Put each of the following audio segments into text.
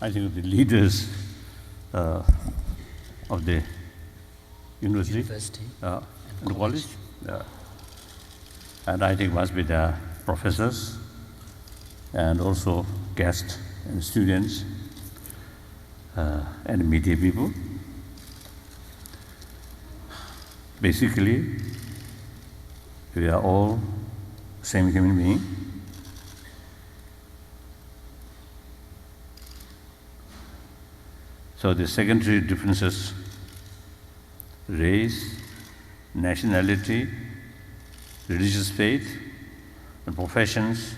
I think, the leaders of the university and college. Yeah. And I think must be the professors and also guests and students and media people. Basically, we are all same human being. So the secondary differences, race, nationality, religious faith, and professions,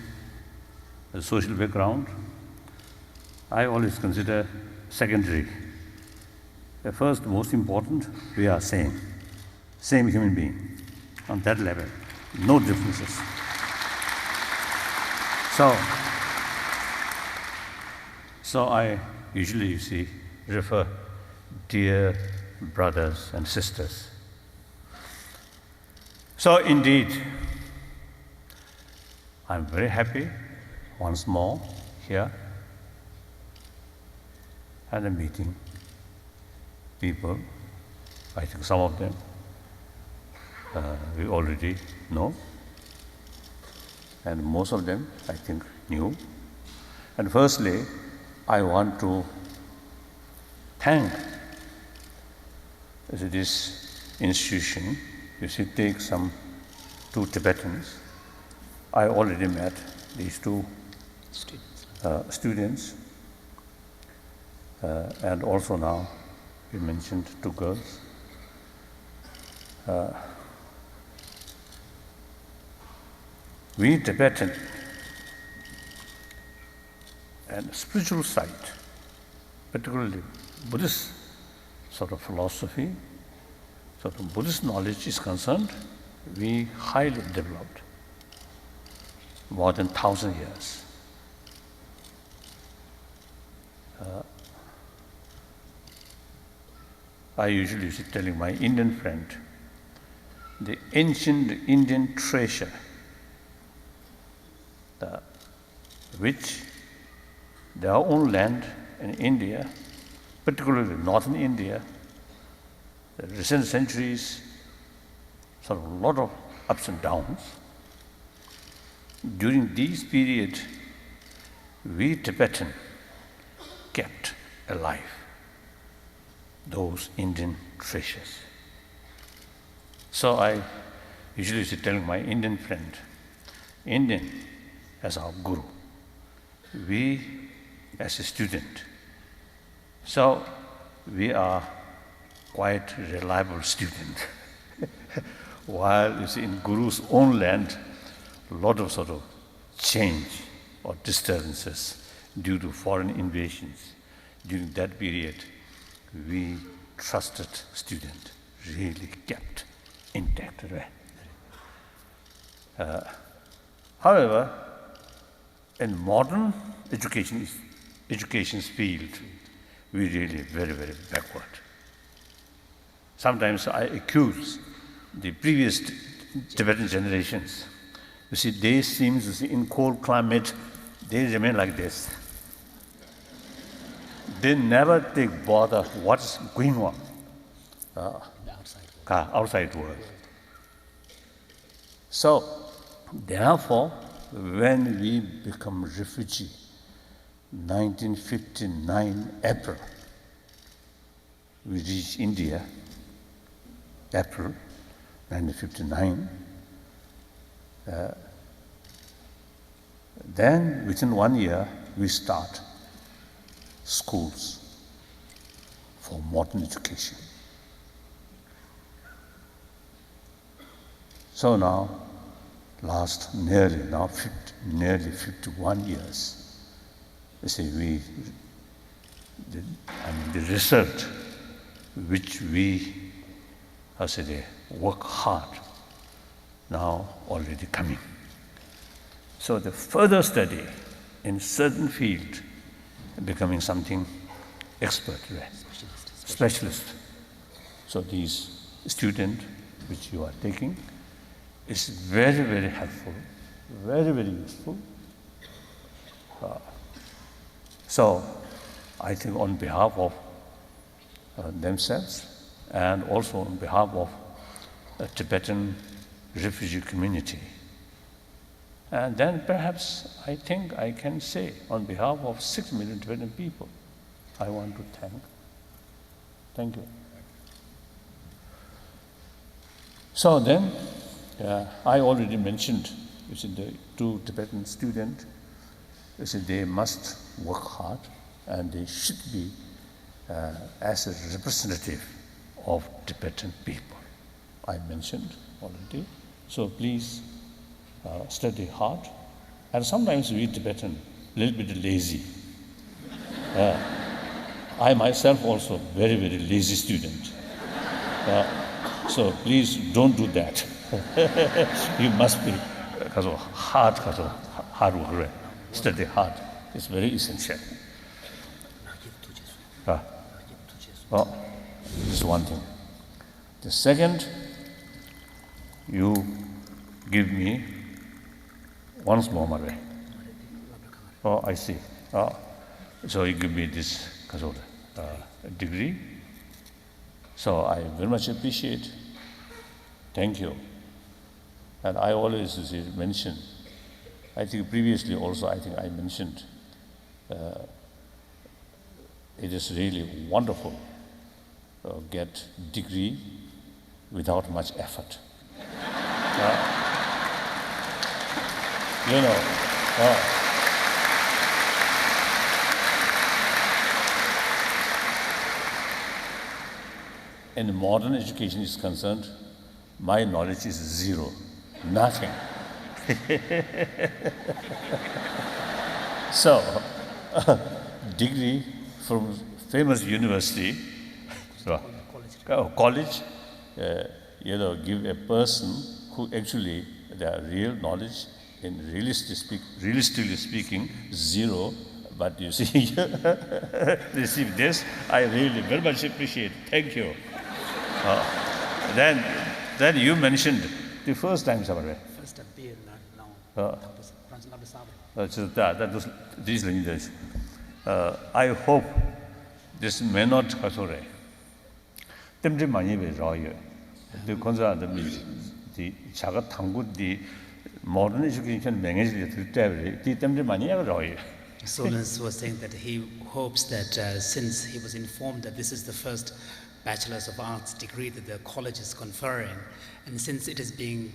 the social background, I always consider secondary. The first, most important, we are same human being on that level, no differences. So I usually, you see, refer dear brothers and sisters. So indeed, I'm very happy once more here and I'm meeting people. I think some of them we already know, and most of them I think knew. And firstly, I want to thank this institution. You see, take two Tibetans. I already met these two students, and also now you mentioned two girls. We Tibetan and spiritual side, particularly Buddhist sort of philosophy, sort of Buddhist knowledge is concerned, we highly developed more than 1,000 years. I usually is telling my Indian friend, the ancient Indian treasure, which their own land in India, particularly northern India, the recent centuries, sort of a lot of ups and downs. During these periods, we Tibetan kept alive those Indian treasures. So I usually is telling my Indian friend, Indian as our guru, we as a student. So we are quite reliable student. While you see in Guru's own land, a lot of sort of change or disturbances due to foreign invasions. During that period, we trusted student really kept intact. However, in modern education's field, we really very, very backward. Sometimes I accuse the previous Tibetan generations. You see, they seem to see in cold climate, they remain like this. They never take bother what's going on outside world. So, therefore, when we become refugee, 1959 April, we reached India, April 1959. Then within 1 year, we start schools for modern education. So now, last nearly 51 years, you see, the result which we, work hard, now already coming. So the further study in certain field, becoming something expert, specialist. So these student which you are taking is very, very helpful, very, very useful. So I think on behalf of themselves and also on behalf of the Tibetan refugee community. And then perhaps I think I can say on behalf of 6 million Tibetan people, I want to thank you. So then, I already mentioned, the 2 Tibetan students, they must work hard and they should be as a representative of Tibetan people. I mentioned already. So please study hard. And sometimes we Tibetan, a little bit lazy. I myself also very, very lazy student. So please don't do that. You must be hard work. Study hard. It's very essential. This is one thing. The second, you give me once more, Mare. Oh, I see. So you give me this degree. So I very much appreciate. Thank you. And I always mention, I think previously also I mentioned, it is really wonderful to get degree without much effort. In modern education is concerned, my knowledge is zero, nothing. So, degree from famous university, college, give a person who actually their real knowledge in realistically speaking, zero. But you see, receive this, I really very much appreciate. Thank you. Then you mentioned the first time, Sabare. First time, beer, now. That was these leaders. I hope this may not kasore. Temde mani be roye. The konza the chagat tangut the modern education managed the temde mani roye. Solens was saying that he hopes that since he was informed that this is the first Bachelor's of Arts degree that the college is conferring, and since it is being,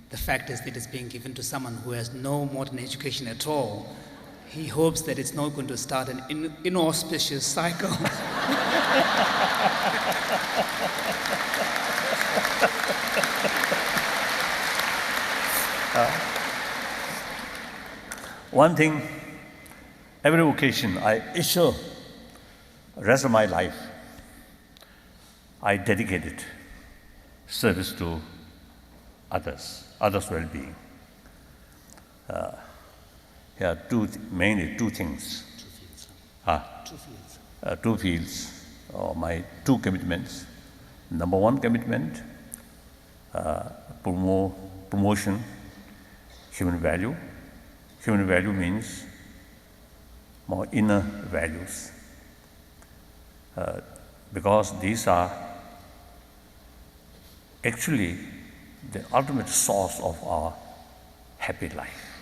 the fact is that it is being given to someone who has no modern education at all, he hopes that it's not going to start an inauspicious cycle. One thing, every occasion, I assure the rest of my life, I dedicated service to others' well-being. Mainly two things. Two fields, my 2 commitments. Number 1 commitment, promotion, human value. Human value means more inner values. Because these are actually the ultimate source of our happy life,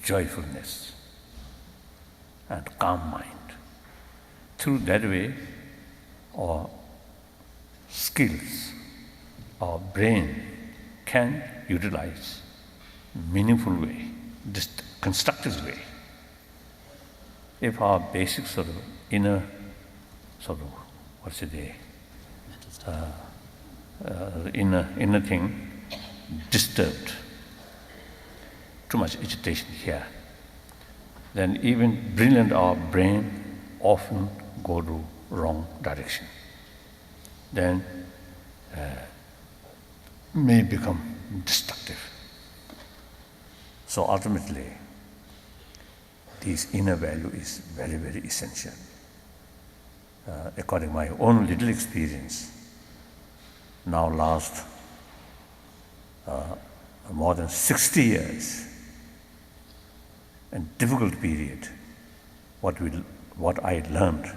joyfulness and calm mind. Through that way, our skills, our brain can utilize meaningful way, constructive way. If our basic inner inner thing disturbed, too much agitation here, then even brilliant our brain often go to wrong direction. Then may become destructive. So ultimately, this inner value is very, very essential. According to my own little experience, now last more than 60 years, and difficult period, what we what I learned,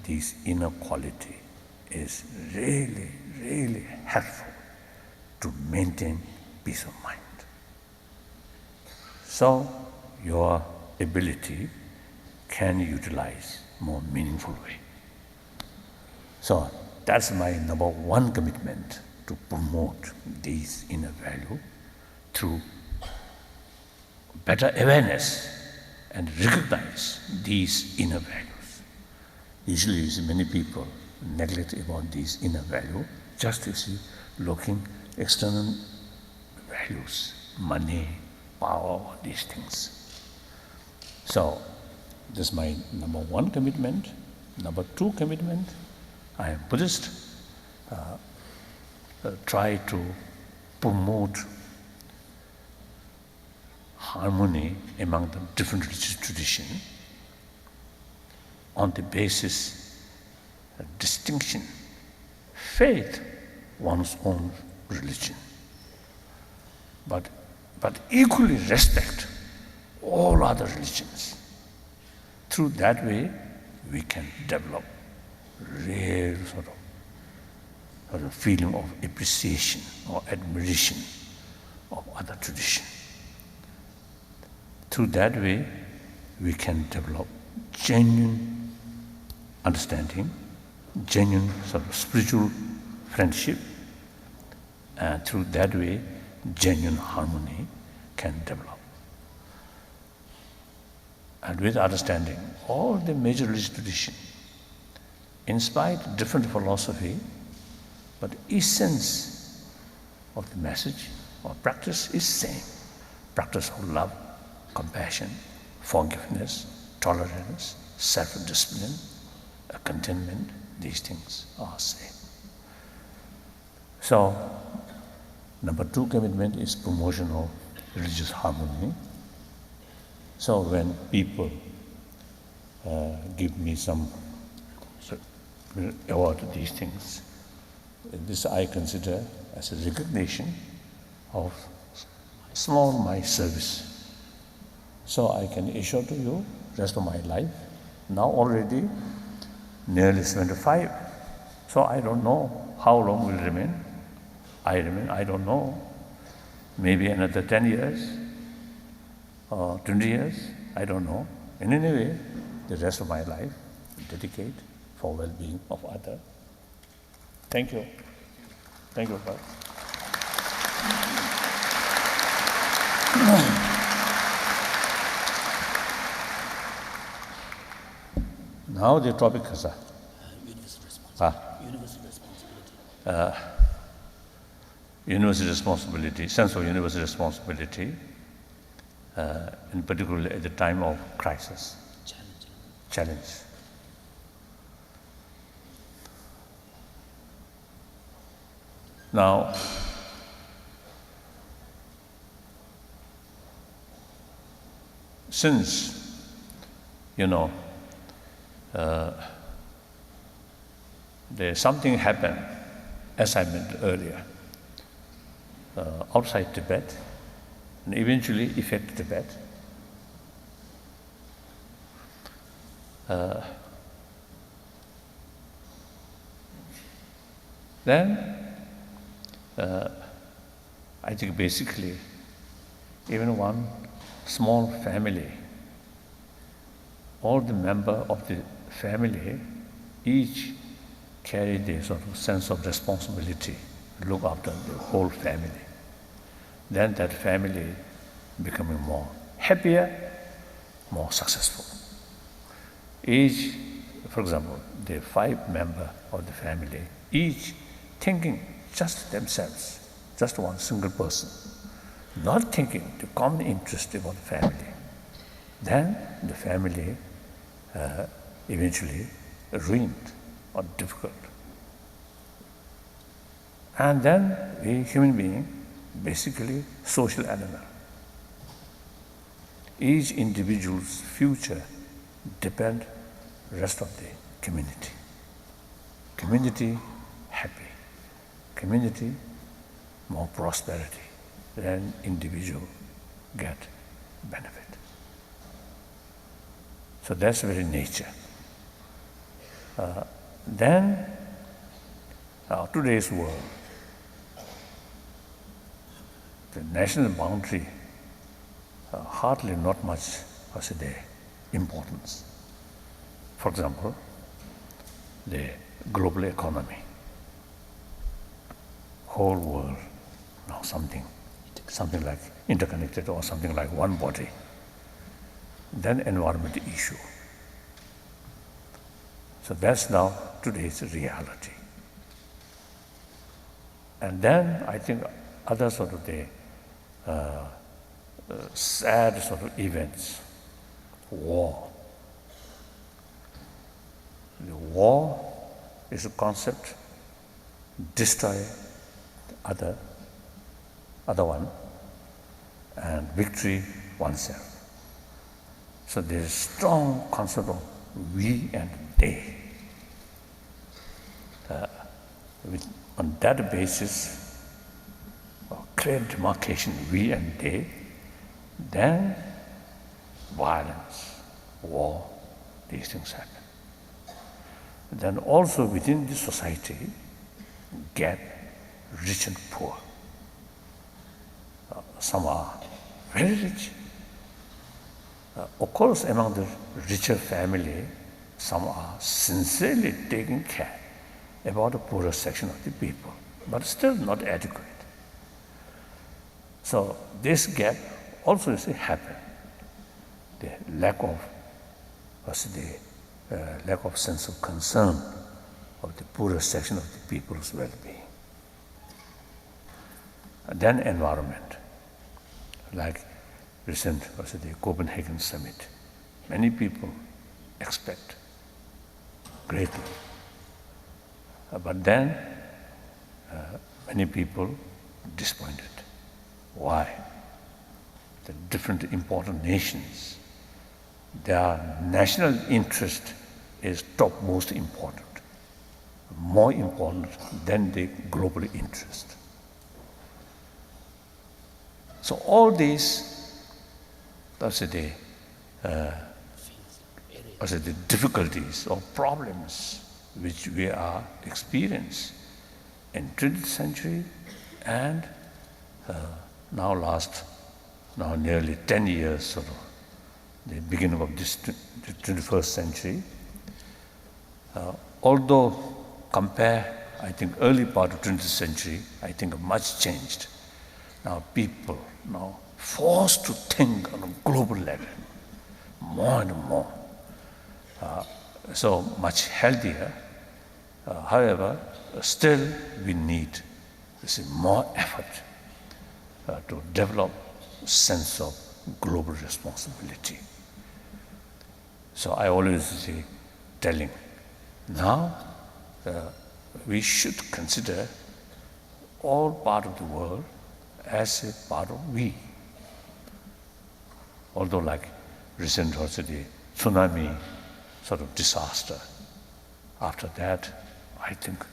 this inner quality is really, really helpful to maintain peace of mind. So your ability can utilize more meaningful way. So that's my number one commitment, to promote these inner value through better awareness and recognize these inner values. Usually you see many people neglect about these inner value, just you see looking external values, money, power, these things. So this is my number one commitment. Number two commitment, I am Buddhist, try to promote harmony among the different religious traditions on the basis of distinction, faith, one's own religion, but equally respect all other religions. Through that way, we can develop real sort of feeling of appreciation or admiration of other tradition. Through that way, we can develop genuine understanding, genuine sort of spiritual friendship, and through that way, genuine harmony can develop. And with understanding all the major religious traditions, in spite of different philosophy, but essence of the message or practice is same. Practice of love, compassion, forgiveness, tolerance, self-discipline, contentment, these things are same. So, number two commitment is promotion of religious harmony. So when people give me some award to these things, this I consider as a recognition of small my service. So I can assure to you, rest of my life, now already nearly 75. So I don't know how long will remain. I don't know. Maybe another 10 years or 20 years, I don't know. In any way, the rest of my life, dedicate for well-being of others. Thank you. Thank you, Father. Now the topic is universal responsibility. Universal responsibility, sense of universal responsibility, in particular at the time of crisis, challenge. Now, since, there's something happened, as I mentioned earlier, outside Tibet, and eventually affect Tibet. Then, I think basically, even one small family, all the members of the family each carry the sort of sense of responsibility, look after the whole family. Then that family becoming more happier, more successful. Each, for example, the 5 members of the family, each thinking just themselves, just one single person, not thinking the common interest about the family. Then the family eventually ruined or difficult. And then we human being, basically social animal. Each individual's future depends rest of the community. Community happy. Community more prosperity. Then individual get benefit. So that's very nature. Then, today's world, the national boundary hardly not much as the importance. For example, the global economy, whole world, now something like interconnected or something like one body. Then environment issue. So that's now today's reality. And then I think other sort of the sad sort of events, war. The war is a concept, destroy other one, and victory oneself. So there is strong concept of we and they. On that basis, clear demarcation, we and they, then violence, war, these things happen. Then also within the society, gap, rich and poor. Some are very rich. Of course, among the richer family, some are sincerely taking care about the poorer section of the people, but still not adequate. So this gap also is happen. The lack of sense of concern of the poorer section of the people's well-being. And then environment, like recent the Copenhagen summit. Many people expect greatly. But then many people disappointed. Why? The different important nations, their national interest is topmost important, more important than the global interest. So all these, the difficulties or problems which we are experiencing in 20th century and now nearly 10 years, sort of, the beginning of this the 21st century. Although compare, I think, early part of 20th century, I think much changed. Now people now forced to think on a global level, more and more. So much healthier. However, still we need more effort to develop a sense of global responsibility. So I always say, telling, now we should consider all part of the world as a part of we. Although like recent also the tsunami sort of disaster, after that, I think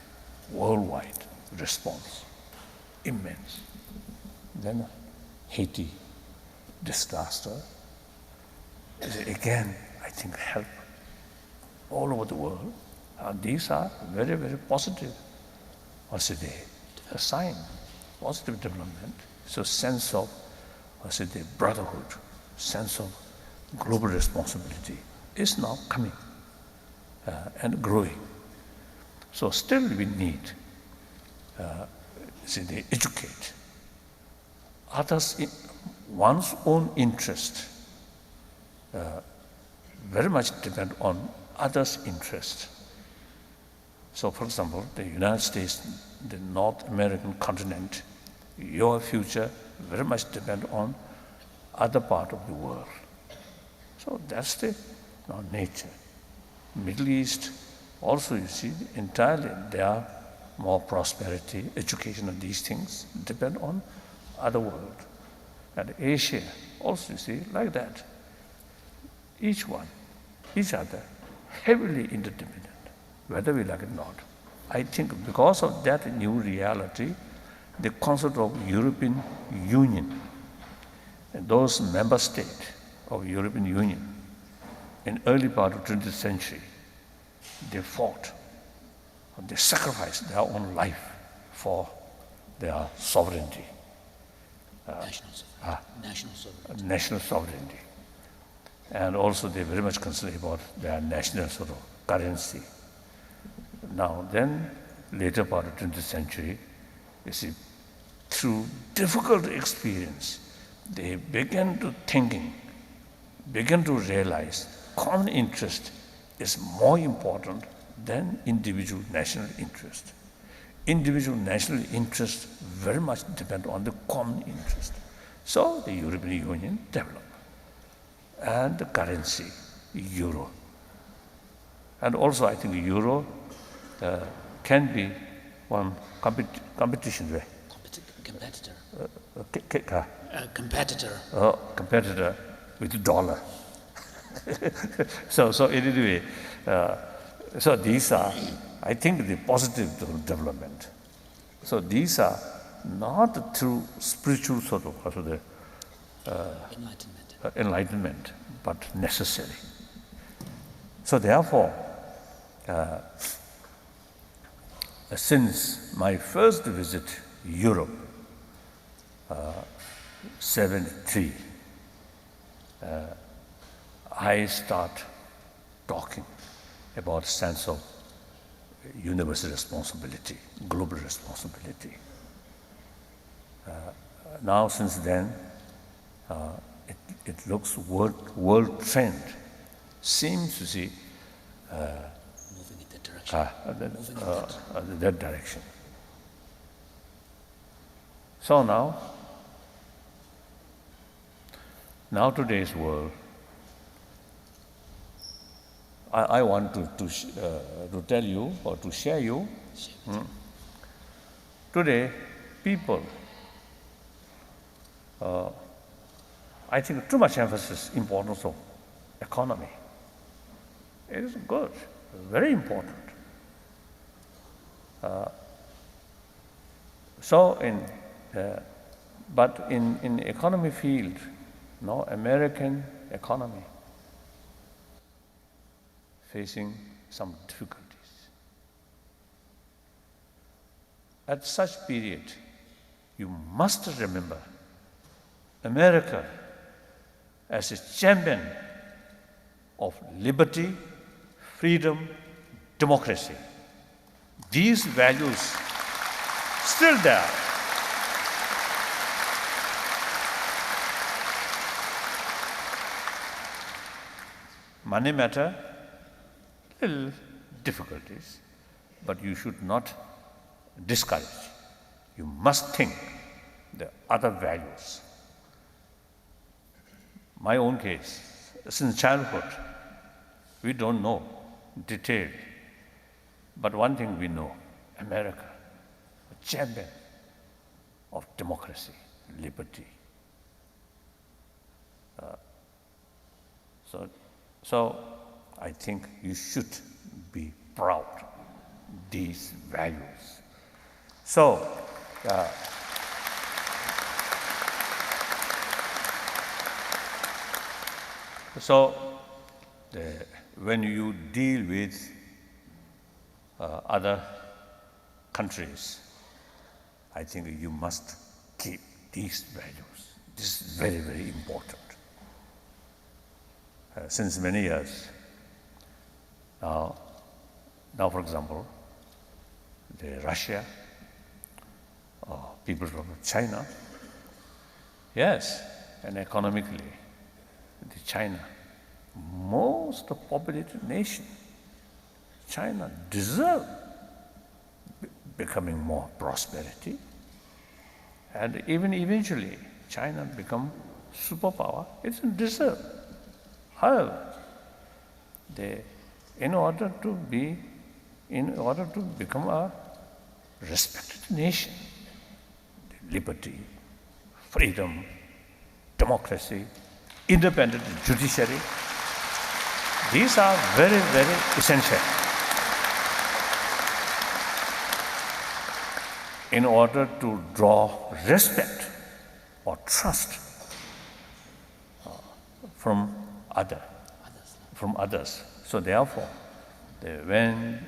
worldwide response, immense. Then Haiti disaster is again, I think, help all over the world. These are very, very positive, also a sign, positive development. So sense of, the brotherhood, sense of global responsibility is now coming and growing. So still we need, educate others. One's own interest very much depend on others' interest. So for example, the United States, the North American continent, your future very much depend on other part of the world. So that's the nature. Middle East, also you see, entirely there are more prosperity, education, and these things depend on other world. And Asia, also you see, like that. Each one, each other, heavily interdependent, whether we like it or not. I think because of that new reality, the concept of European Union, and those member states of European Union, in early part of 20th century, they fought, they sacrificed their own life for their sovereignty. National sovereignty. And also they very much concerned about their national sort of currency. Now then, later part of 20th century, you see, through difficult experience, they began to realize common interest is more important than individual national interest. Individual national interest very much depend on the common interest. So the European Union developed. And the currency, euro. And also I think euro can be one competition way. Competitor. Competitor with the dollar. so anyway, so these are, I think, the positive development. So these are not through spiritual sort of enlightenment, but necessary. So therefore, since my first visit Europe, 73, I start talking about sense of universal responsibility, global responsibility. Now since then, it looks world trend seems to see moving in that direction. So now today's world, I want to tell you or to share you. Today, people, I think too much emphasis importance of economy. It is good, very important. But in economy field, American economy facing some difficulties. At such period, you must remember America as a champion of liberty, freedom, democracy. These values still there. Money matter, little difficulties, but you should not discourage. You must think the other values. My own case, since childhood, we don't know detail, but one thing we know, America, a champion of democracy, liberty. So I think you should be proud of these values. So, when you deal with other countries, I think you must keep these values. This is very, very important. Since many years, now for example, Russia, people from China, yes, and economically, China, most populated nation, China deserve becoming more prosperity, and even eventually China become superpower. It's a deserve. However, in order to become a respected nation, liberty, freedom, democracy, independent judiciary, these are very, very essential. In order to draw respect or trust from from others. So therefore, when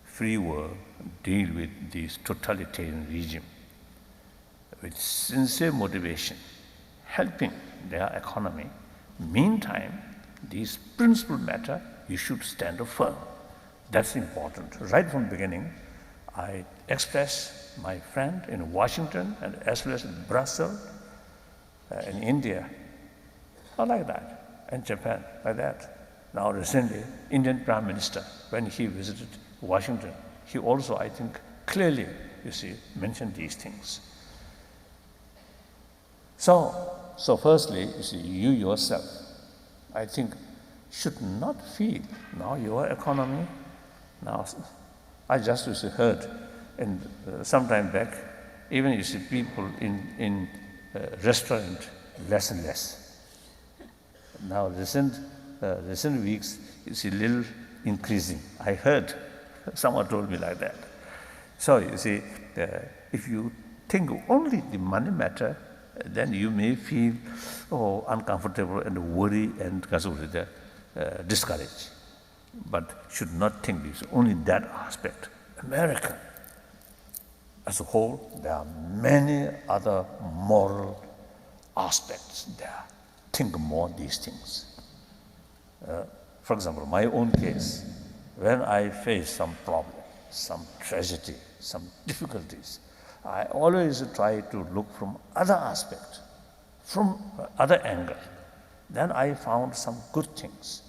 free world deal with this totalitarian regime with sincere motivation, helping their economy, meantime, these principal matter, you should stand firm. That's important. Right from the beginning, I expressed my friend in Washington and as well as in Brussels, in India, not like that, and Japan, like that. Now recently, Indian Prime Minister, when he visited Washington, he also, I think, clearly, mentioned these things. So firstly, you yourself, I think, should not feel now your economy. Now, I just heard, and some time back, even people in restaurant less and less. Now, recent weeks, it's a little increasing. I heard someone told me like that. So if you think only the money matter, then you may feel uncomfortable and worry and discouraged. But should not think this, only that aspect. America, as a whole, there are many other moral aspects there. Think more these things. For example, my own case, when I face some problem, some tragedy, some difficulties, I always try to look from other aspect, from other angle. Then I found some good things.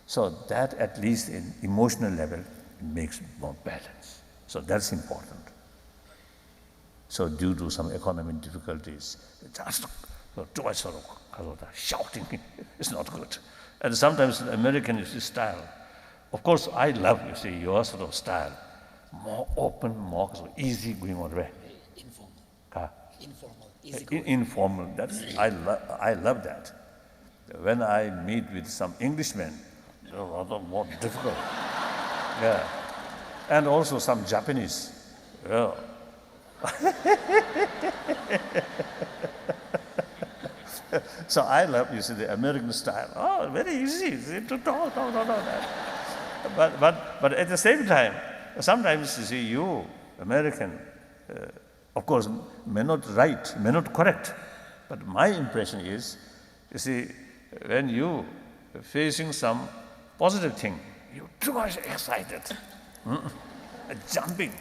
So that at least in emotional level makes more balance. So that's important. So due to some economic difficulties, just too much shouting is not good. And sometimes in American style, of course I love your sort of style, more open, more easy going on way. Informal, easy Informal. I love that. When I meet with some Englishmen, they're rather more difficult. Yeah, and also some Japanese. Yeah. So I love the American style. Oh, very easy to talk. But at the same time, sometimes you American. Of course, may not right, may not correct, but my impression is, when you facing some positive thing, you're too much excited, jumping.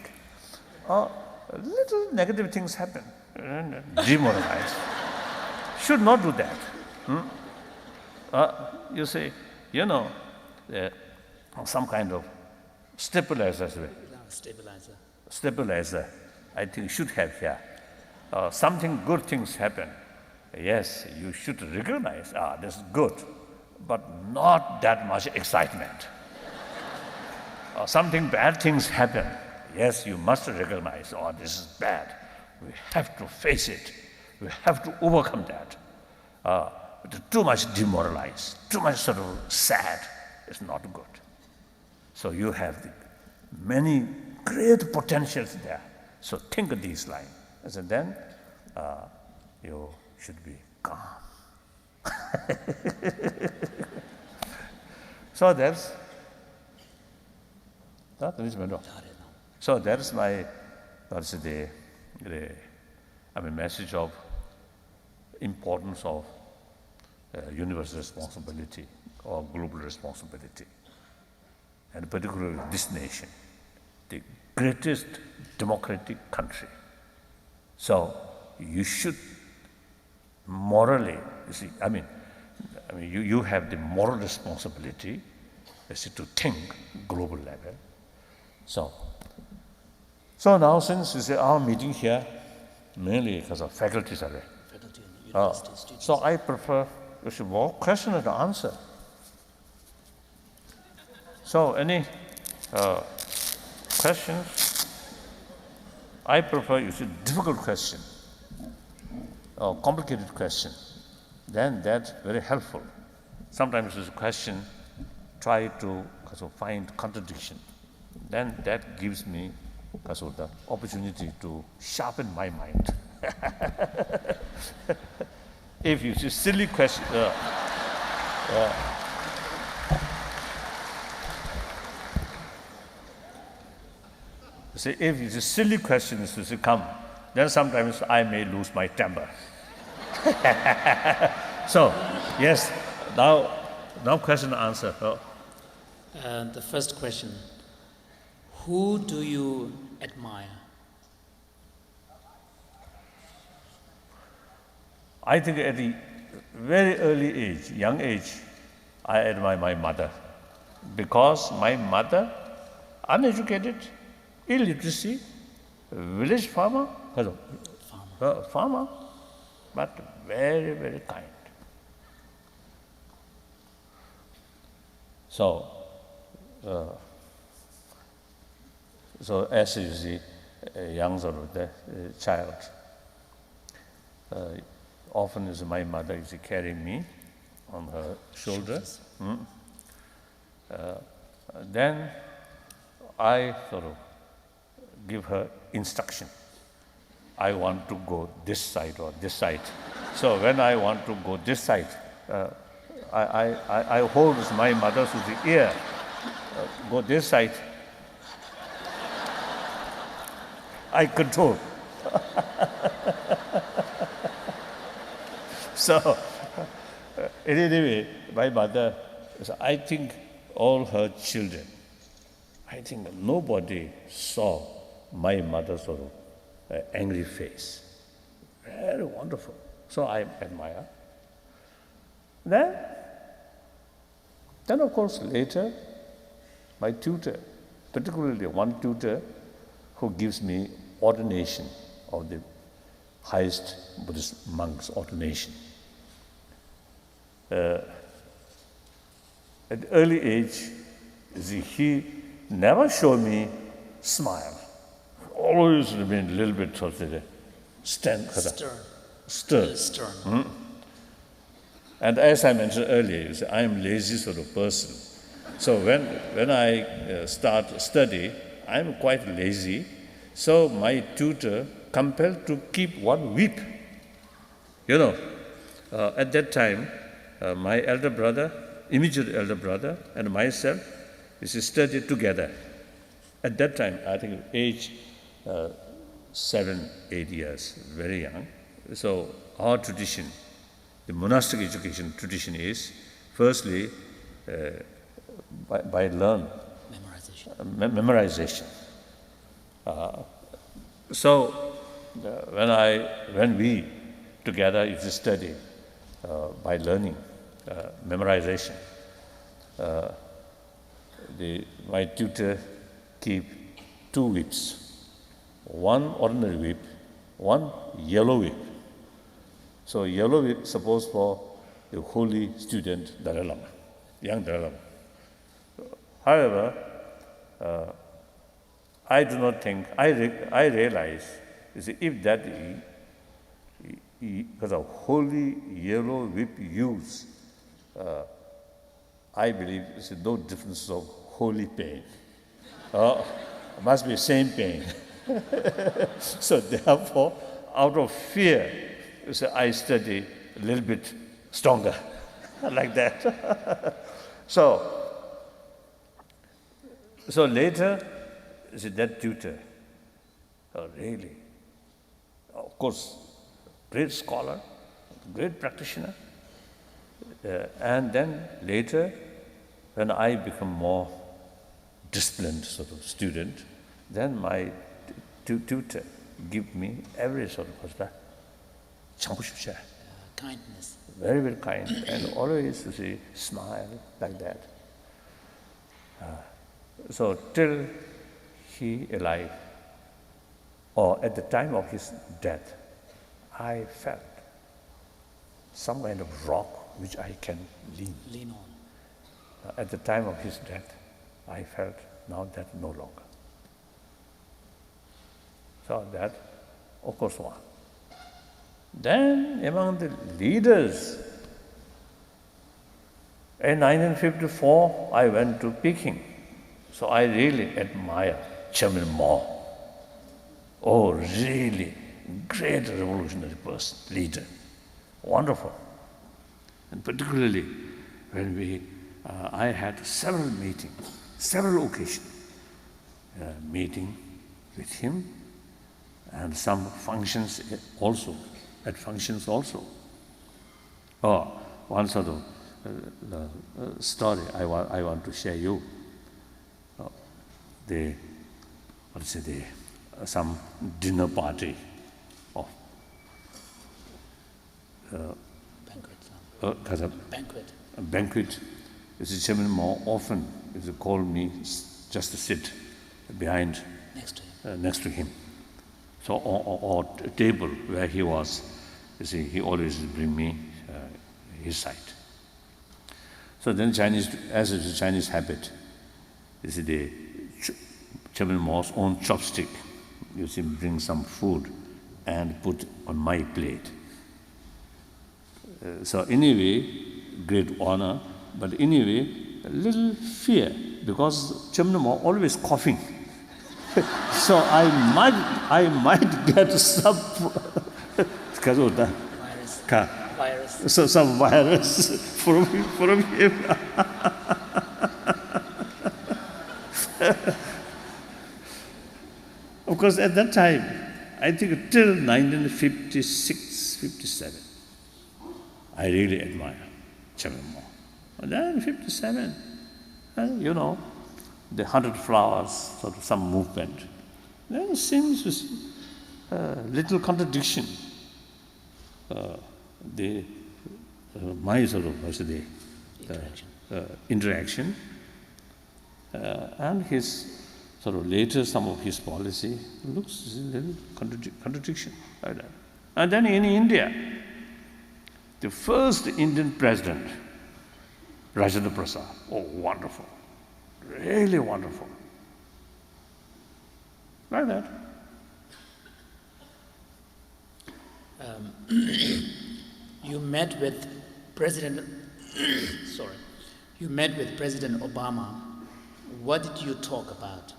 Little negative things happen, demoralized. Should not do that. Some kind of stabilizer. Stabilizer. I think should have here. Something good things happen. Yes, you should recognize, this is good, but not that much excitement. Something bad things happen. Yes, you must recognize, this is bad. We have to face it. We have to overcome that. Too much demoralized, too much sort of sad is not good. So you have many great potentials there. So think of these lines, and then you should be calm. So that's my message of importance of universal responsibility or global responsibility, and particularly this nation, the greatest democratic country. So you should morally, you have the moral responsibility to think global level. So now since our meeting here, mainly because of faculties are there. Faculty and university students. So I prefer more question and answer. So any questions? I prefer difficult question or complicated question. Then that's very helpful. Sometimes this question try to find contradiction. Then that gives me the opportunity to sharpen my mind. If you see silly question, See, if it's silly questions to come, then sometimes I may lose my temper. So, yes, now question and answer. The first question, who do you admire? I think at the very early age, young age, I admire my mother. Because my mother, uneducated, illiteracy, village farmer, farmer, but very, very kind. So as you see, a young sort of child, often is my mother is carrying me on her shoulder. Then I sort of give her instruction. I want to go this side or this side. So when I want to go this side, I hold my mother to the ear, go this side. I control. So, anyway, my mother, I think all her children, I think nobody saw my mother's sort of angry face. Very wonderful. So I admire. Then of course, later, my tutor, particularly one tutor who gives me ordination of the highest Buddhist monk's ordination. At early age, he never showed me smile. Always remained a little bit sort of stern. And as I mentioned earlier, you see, I am lazy sort of person. So when I start study, I am quite lazy. So my tutor compelled to keep one whip. At that time, my elder brother, immediate elder brother, and myself, we studied together. At that time, I think age 7, 8 years, very young. So our tradition, the monastic education tradition is, firstly, by learn. Memorization. So when we together used to study by learning, memorization, my tutor keep 2 whips, one ordinary whip, one yellow whip. So yellow whip supposed for the holy student Dalai Lama, young Dalai Lama. However, I do not think, I realize, you see, if that because of holy yellow whip use, I believe it's no difference of holy pain. Must be same pain. So therefore, out of fear, I study a little bit stronger, like that. So later, that tutor, really, of course, great scholar, great practitioner. And then later, when I become more disciplined sort of student, then my tutor give me every sort of kindness. Very, very kind, and always smile like that. So till he alive, or at the time of his death, I felt some kind of rock which I can lean on. At the time of his death, I felt now that no longer. So that, of course, one. Then among the leaders, in 1954, I went to Peking. So I really admire Chairman Mao. Oh, really great revolutionary person, leader, wonderful. And particularly when I had several meetings, several occasions, meeting with him, and some functions also, at functions also. Oh, one sort of story I want to share you. Some dinner party of banquet. This chairman more often called me just to sit behind next to him. So or table where he was, he always bring me his side. So then as is a Chinese habit, the chairman Mao's own chopstick, bring some food and put on my plate. So anyway, great honor, but anyway, a little fear, because Chairman Mao always coughing. So I might get some virus. So some virus from him. Of course, at that time, I think till 1956, 57, I really admire Chairman Mao. And then 57, the 100 Flowers, sort of some movement. There seems a little contradiction. My sort of interaction and his sort of later some of his policy looks a little contradiction like that. And then in India, the first Indian president, Rajendra Prasad, wonderful, really wonderful, like that. You met with President Obama. What did you talk about?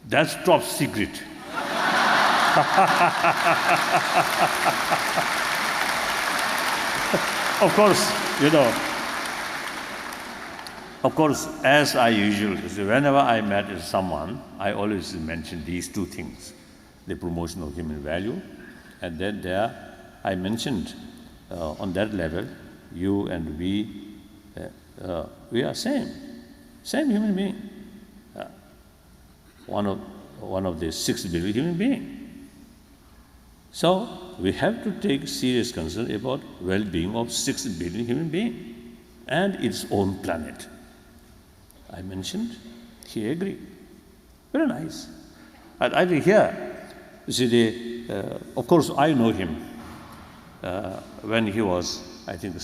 That's top secret. Of course, as I usually, whenever I met with someone, I always mention these two things: the promotion of human value, and then I mentioned on that level, you and we are same human being. One of the 6 billion human beings. So we have to take serious concern about well-being of 6 billion human beings and its own planet. I mentioned, he agreed. Very nice. I think here, of course, I know him when he was, I think, a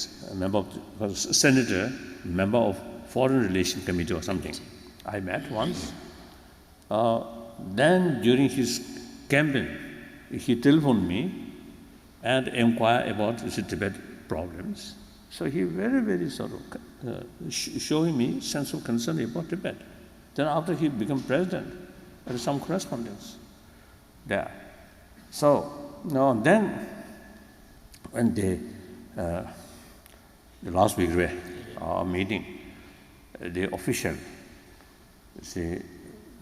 senator, member of Foreign Relations Committee or something. I met once. Then during his campaign, he telephoned me and inquired about the Tibet problems. So he very sort of showing me sense of concern about Tibet. Then after he became president, there is some correspondence there. So then when the last week meeting, the official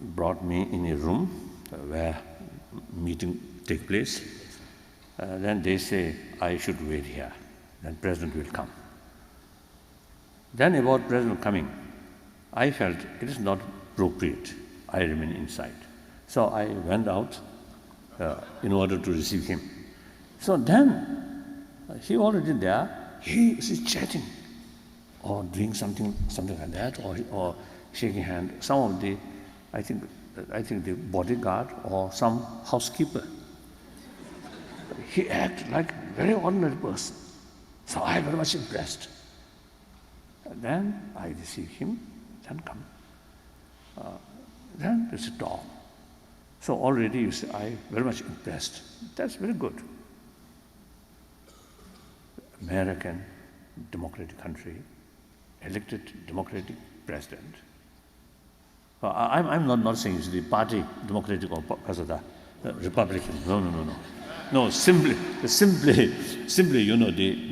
brought me in a room where meeting take place. Then they say I should wait here. Then president will come. Then about president coming, I felt it is not appropriate. I remain inside. So I went out in order to receive him. So then he already there. He is chatting or doing something like that, or shaking hand. Some of the I think the bodyguard or some housekeeper. He acted like a very ordinary person. So I very much impressed. And then I receive him, then come. Then there's a talk. So already you see, I very much impressed. That's very good. American democratic country, elected democratic president. I'm not saying it's the party democratic or Republican. No. No, simply, the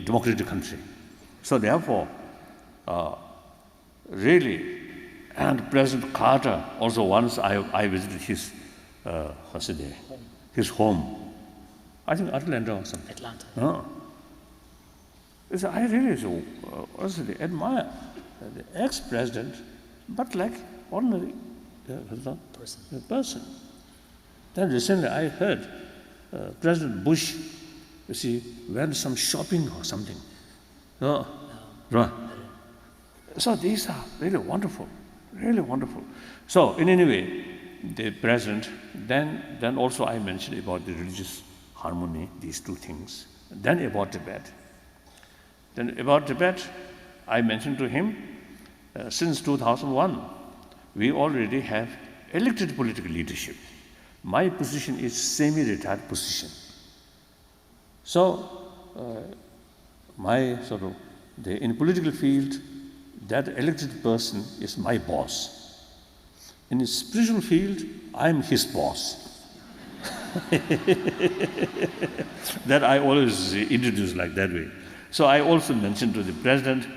democratic country. So therefore, really, and President Carter also once I visited his what's it there? His home. I think Atlanta or something. Atlanta. So I really honestly admire the ex-president, but like ordinary person. Then recently I heard President Bush, you see, went some shopping or something. Right. So these are really wonderful, really wonderful. So in any way, the president, then also I mentioned about the religious harmony, these two things. Then about Tibet. Then about Tibet, I mentioned to him, since 2001, we already have elected political leadership. My position is semi-retired position. So, in political field, that elected person is my boss. In the spiritual field, I'm his boss. That I always introduce like that way. So I also mentioned to the president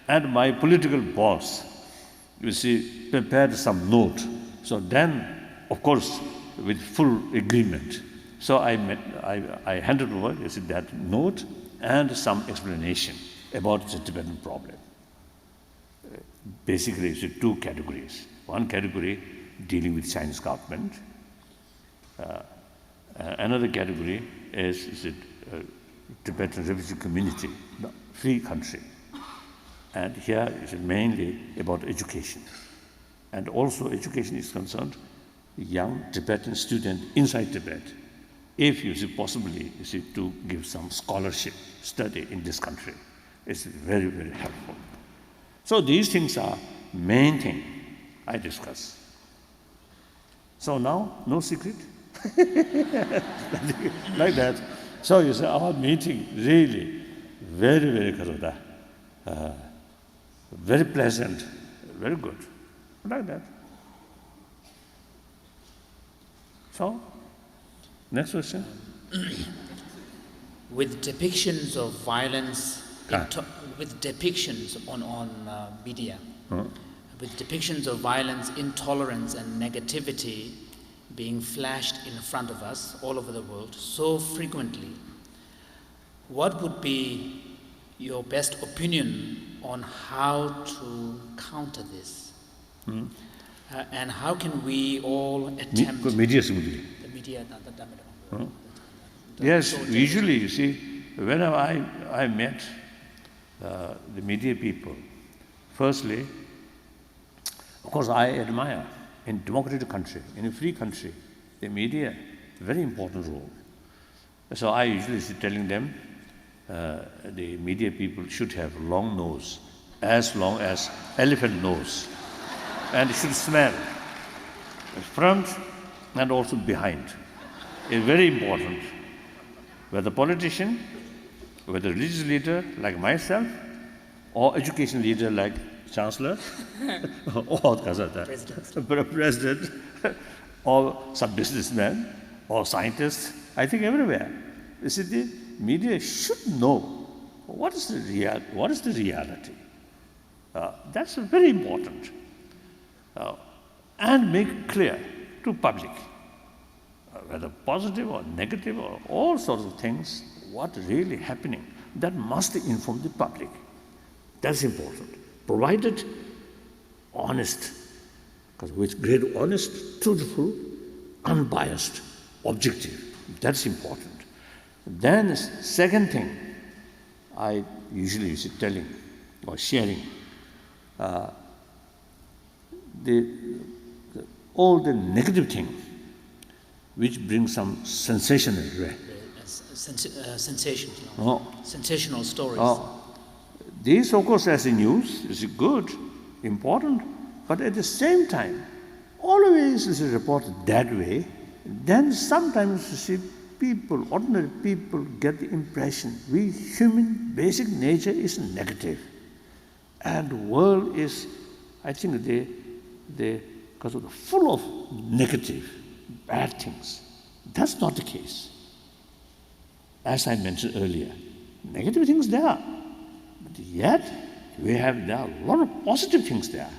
and my political boss, you see, prepared some note. So then, of course, with full agreement. So I handed over, you see, that note and some explanation about the Tibetan problem. Basically, it's two categories. One category dealing with Chinese government. Another category is Tibetan refugee community, free country. And here is mainly about education. And also education is concerned young Tibetan student inside Tibet, if you see possibly to give some scholarship study in this country. It's very, very helpful. So these things are main thing I discuss. So now, no secret? Like that. So you see, our meeting really very, very karuda, very pleasant, very good. Like that. So, next question. With depictions of violence, with depictions on media, with depictions of violence, intolerance, and negativity being flashed in front of us all over the world so frequently, what would be your best opinion on how to counter this? And how can we all attempt the media? Yes, usually, you see, whenever I met the media people, firstly, of course, I admire in democratic country, in a free country, the media, very important role. So I usually telling them, the media people should have long nose, as long as elephant nose, and it should smell, front and also behind. It's very important. Whether politician, whether religious leader like myself, or education leader like Chancellor, or President, or some businessman, or scientist, I think everywhere. You see, the media should know what is the reality. That's very important. And make clear to public, whether positive or negative or all sorts of things, what really happening. That must inform the public. That's important. Provided honest, because with great honest, truthful, unbiased, objective. That's important. Then second thing, I usually telling or sharing all the negative thing which brings some sensational sensational stories. These, of course, as a news, is good, important, but at the same time, always is reported that way. Then sometimes you see people, ordinary people, get the impression we human basic nature is negative, and the world is, I think they because of full of negative, bad things. That's not the case. As I mentioned earlier, negative things there are, but yet there are a lot of positive things there.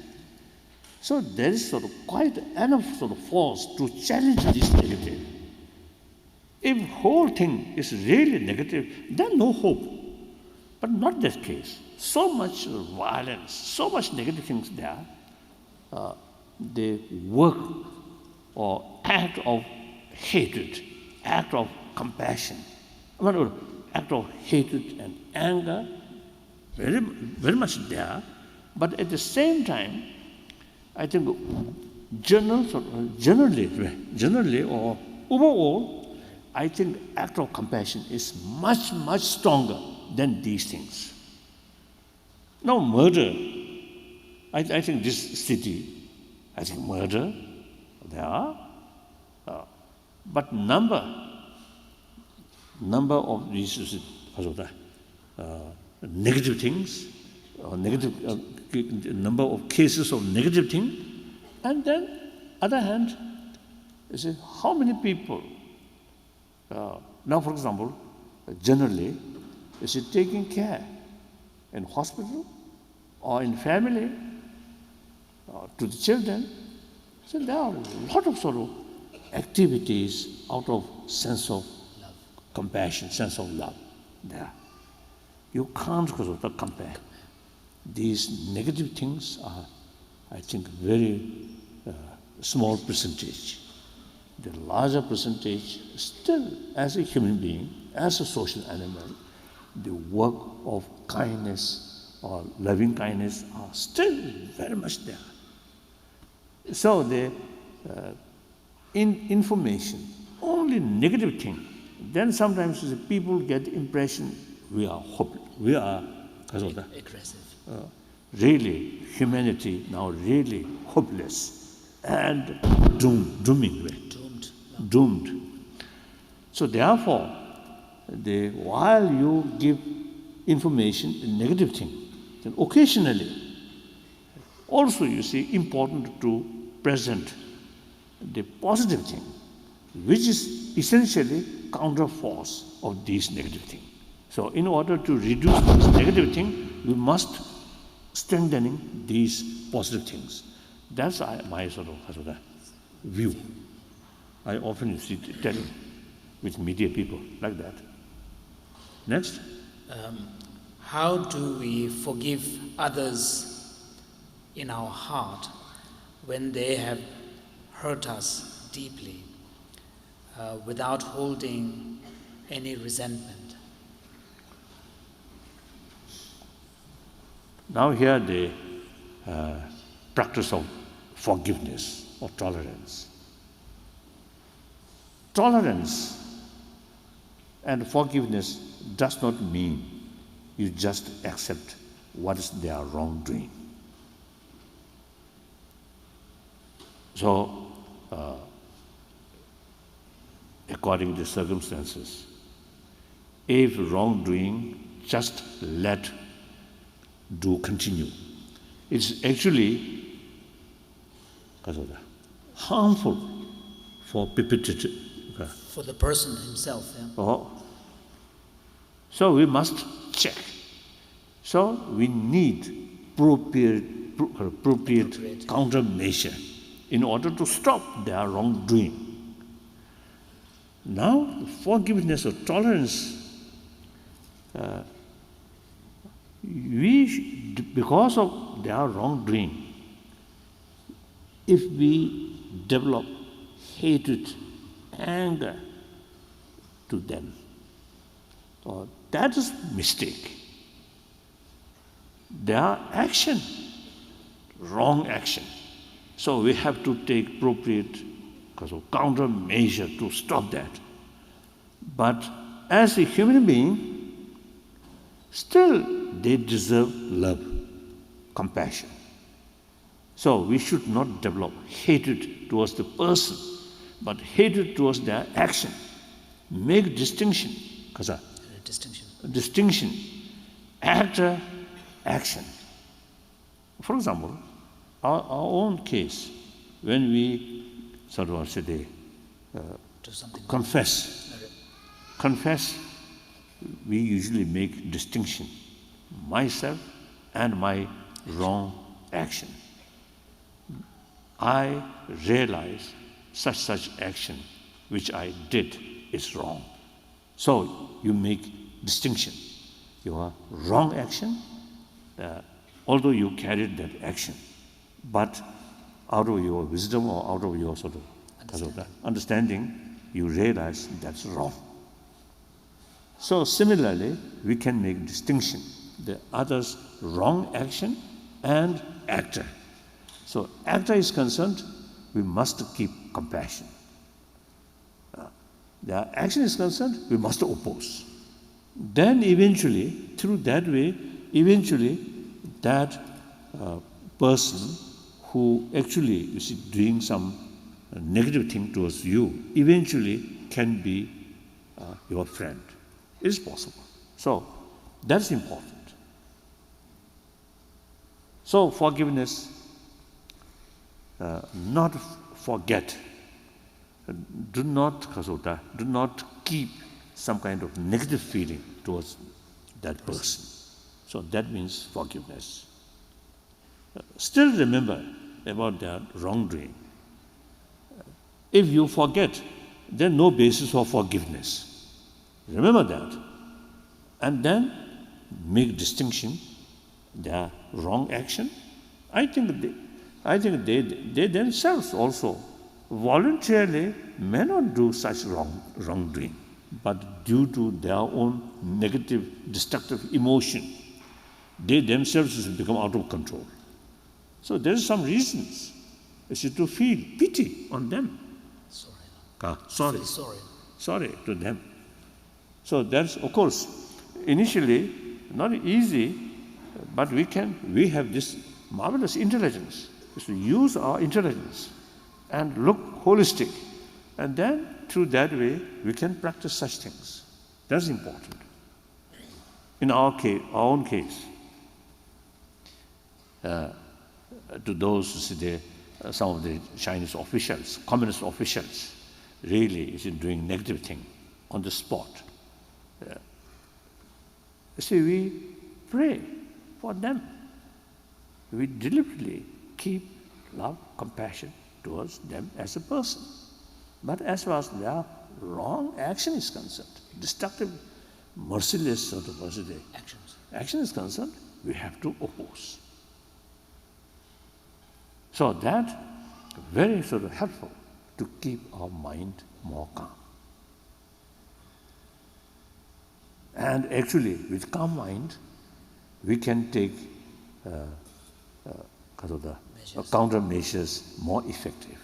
So there is sort of quite enough sort of force to challenge this negative. If whole thing is really negative, then no hope. But not that case. So much violence, so much negative things there. They work or act of hatred, act of compassion, act of hatred and anger, very, very much there. But at the same time, I think generally or overall, I think act of compassion is much, much stronger than these things. Now murder, I think this city, I think murder, there are, but number of these negative things, or number of cases of negative thing, and then other hand, you see how many people. Now, for example, generally, you see taking care in hospital or in family to the children. So there are a lot of sort of activities out of sense of love, compassion, sense of love there. You can't compare. These negative things are, I think, very small percentage. The larger percentage, still as a human being, as a social animal, the work of kindness or loving kindness are still very much there. So the information, only negative thing, then sometimes the people get the impression we are aggressive. Really, humanity now really hopeless and doomed. So therefore, while you give information, a negative thing, then occasionally, also you see important to present the positive thing, which is essentially counter force of these negative things. So in order to reduce this negative thing, we must strengthening these positive things. That's my sort of view. I often see telling with media people like that. Next. How do we forgive others in our heart when they have hurt us deeply without holding any resentment? Now here the practice of forgiveness or tolerance. Tolerance and forgiveness does not mean you just accept what is their wrongdoing. So, according to the circumstances, if wrongdoing, just let do continue. It's actually harmful for people for the person himself. Yeah? So we must check. So we need appropriate countermeasure in order to stop their wrongdoing. Now, forgiveness or tolerance, because of their wrongdoing, if we develop hatred, anger to them, that is mistake. Their action, wrong action. So we have to take appropriate countermeasure to stop that. But as a human being, still they deserve love, compassion. So we should not develop hatred towards the person, but hatred towards their action. Make distinction. Distinction. Actor, action. For example, our own case, when we confess, we usually make distinction, myself and my wrong action. I realize such action which I did is wrong. So you make distinction. Your wrong action, although you carried that action, but out of your wisdom or out of your sort of understanding, you realize that's wrong. So similarly, we can make distinction, the other's wrong action and actor. So actor is concerned, we must keep compassion. The action is concerned, we must oppose. Then eventually, through that way, eventually that person who actually is doing some negative thing towards you, eventually can be your friend. It is possible. So that's important. So forgiveness, not forget. Do not keep some kind of negative feeling towards that person. So that means forgiveness. Still remember about that wrongdoing. If you forget, then no basis for forgiveness. Remember that. And then make distinction, their wrong action. I think they themselves also voluntarily may not do such wrongdoing, but due to their own negative, destructive emotion, they themselves have become out of control. So there are some reasons. It's to feel pity on them. Sorry to them. So that's, of course, initially not easy, but we have this marvelous intelligence. Is to use our intelligence and look holistic. And then through that way, we can practice such things. That's important. In our own case, to those who see some of the Chinese officials, communist officials, really is doing negative thing on the spot. We pray for them. We deliberately keep love, compassion towards them as a person. But as far as their wrong action is concerned, destructive, merciless sort of action is concerned, we have to oppose. So that very sort of helpful to keep our mind more calm. And actually, with calm mind, we can take countermeasures more effective.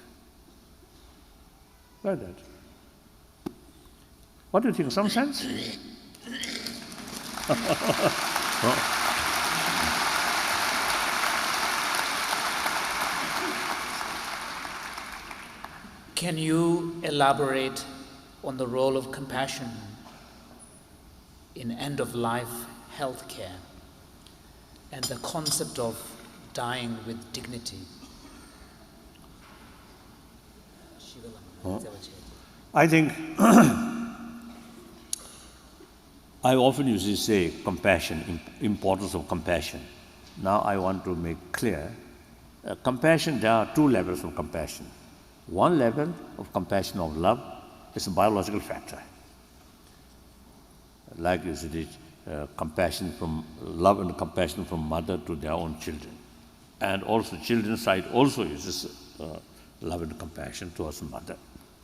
Like that. What do you think? Some sense? Can you elaborate on the role of compassion in end-of-life healthcare and the concept of dying with dignity? I think I often usually say compassion, importance of compassion. Now I want to make clear, compassion, there are two levels of compassion. One level of compassion of love is a biological factor. Like you said, compassion from love and compassion from mother to their own children. And also children's side also uses love and compassion towards mother.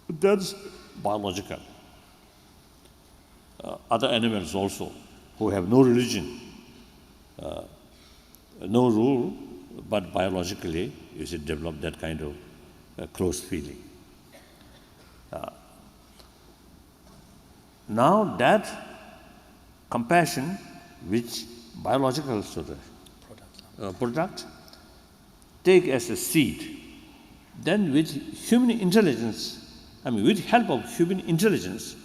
That's biological. Other animals also, who have no religion, no rule, but biologically you should develop that kind of close feeling. Now that compassion, which biological sort of product, take as a seed, then with human intelligence, with help of human intelligence,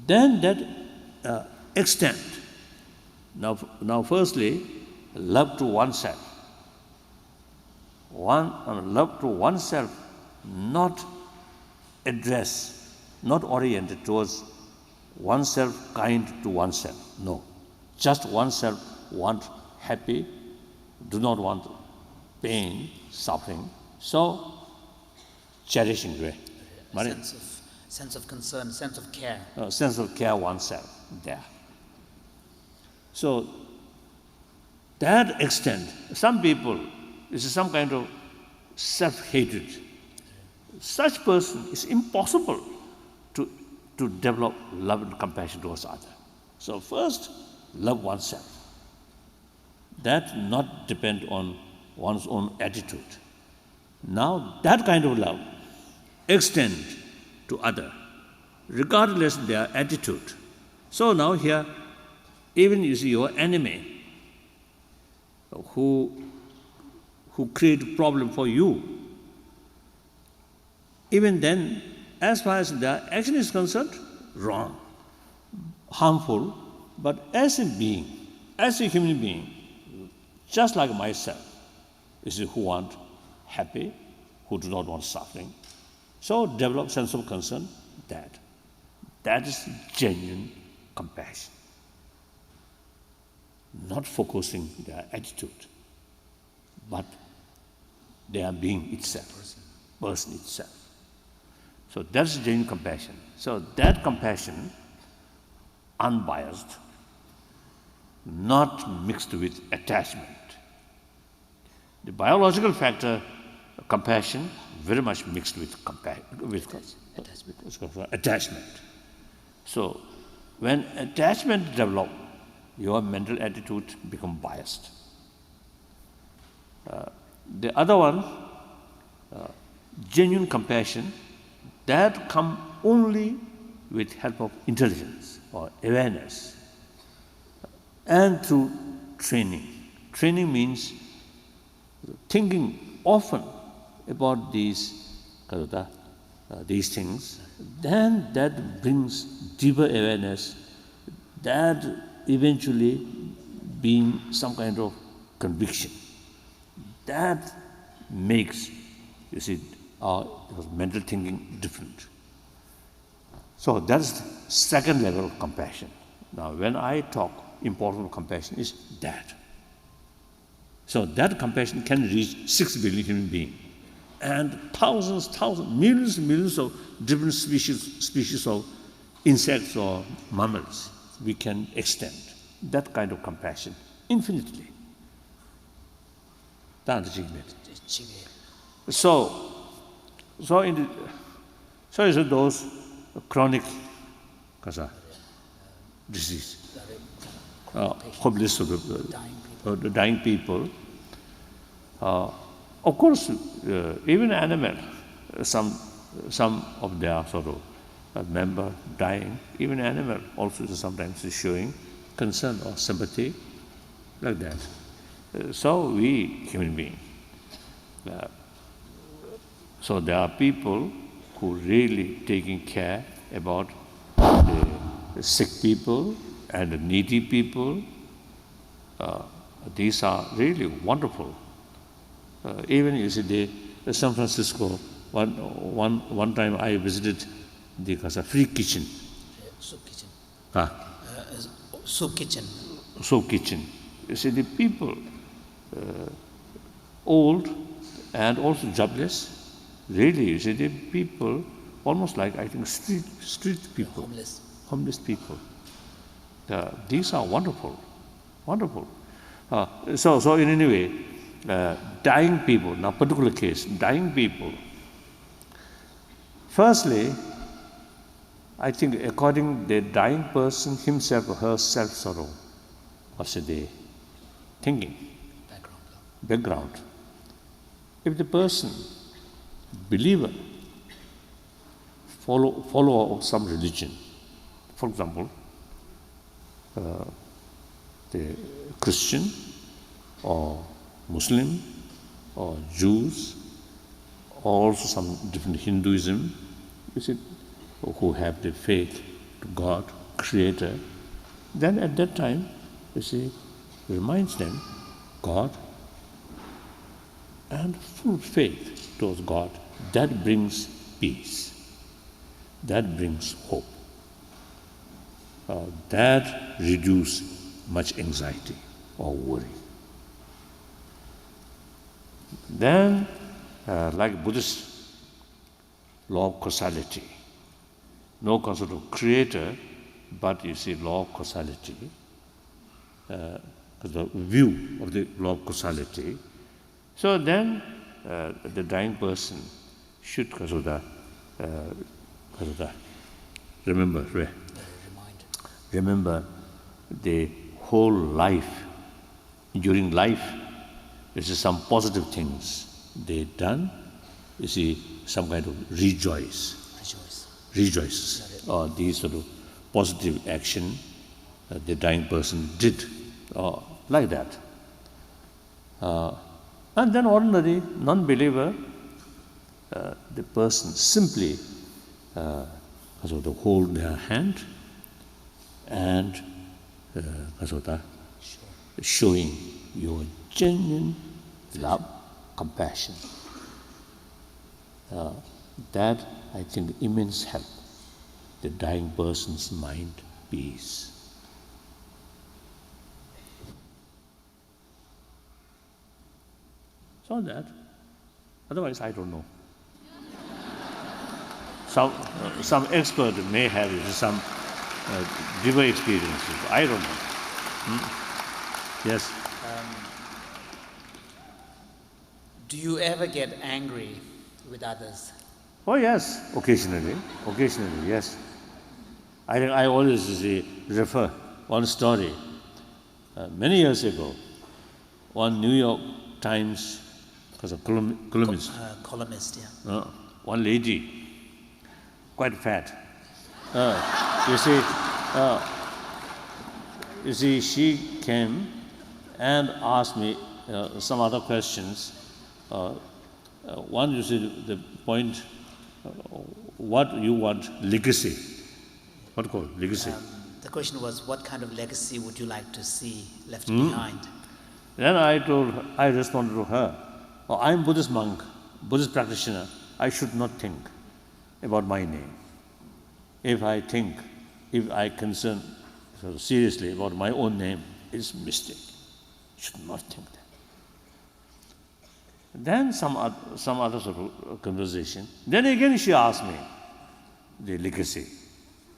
then that extent. Now firstly, love to oneself. Love to oneself, not address, not oriented towards oneself, kind to oneself. No. Just oneself want happy, do not want pain, suffering So, cherishing, Sense of concern, sense of care. sense of care oneself there. So, that extent, some people, is some kind of self-hatred. Such person is impossible to develop love and compassion towards others. So first, love oneself. That not depend on one's own attitude. Now that kind of love extend to other, regardless their attitude. So now here, even you see your enemy who create problem for you, even then, as far as their action is concerned, wrong, harmful, but as a being, as a human being, just like myself, is who want happy, who do not want suffering. So develop sense of concern, that is genuine compassion. Not focusing their attitude, but their being itself, person itself. So that's genuine compassion. So that compassion, unbiased, not mixed with attachment. The biological factor, compassion, very much mixed with attachment. So when attachment develops, your mental attitude becomes biased. The other one, genuine compassion, that comes only with help of intelligence or awareness and through training. Training means thinking often about these things, then that brings deeper awareness, that eventually being some kind of conviction. That makes, you see, our mental thinking different. So that's the second level of compassion. Now, when I talk, importance of compassion is that. So that compassion can reach 6 billion human beings and thousands, millions of different species of insects or mammals. We can extend that kind of compassion infinitely. So is it those chronic disease, hopeless, the dying people. Of course, even animal, some of their sort of member dying, even animal also sometimes is showing concern or sympathy, like that. So we human beings. So there are people who really taking care about the sick people and the needy people. These are really wonderful. Even you see, San Francisco. One time I visited the free kitchen. Soup kitchen. Soup kitchen. Soup kitchen. You see the people, old and also jobless. Really, you see the people almost like I think street people, homeless people. These are wonderful. So in any way, dying people, now particular case, dying people. Firstly, I think according the dying person himself or herself sort of, what's the thinking? Background. If the person, believer, follower of some religion, for example, the Christian or Muslim or Jews, or also some different Hinduism, you see, who have the faith to God, Creator, then at that time, you see, reminds them God and full faith towards God, that brings peace, that brings hope, that reduces much anxiety or worry. Then like Buddhist law of causality. No concept of creator, but you see law of causality, the view of the law of causality. So then the dying person should remember the whole life. During life, you see some positive things they done. You see some kind of rejoice, or these sort of positive action the dying person did, like that. And then ordinary non-believer, the person simply hold their hand and showing your genuine love, compassion. That, I think, immense help the dying person's mind peace. So that, otherwise I don't know. Some expert may have some deeper experiences. I don't know. Yes. Do you ever get angry with others? Oh yes, occasionally, yes. I always refer one story. Many years ago, one New York Times, because a columnist. Columnist, yeah. One lady, quite fat. You see, she came and asked me some other questions. One, you see, the point, what you want, legacy. What called legacy? The question was, what kind of legacy would you like to see left behind? Then I responded to her, I'm Buddhist monk, Buddhist practitioner. I should not think about my name. If I concern seriously about my own name, it's a mistake. Should not think that. Then some other sort of conversation. Then again she asked me the legacy,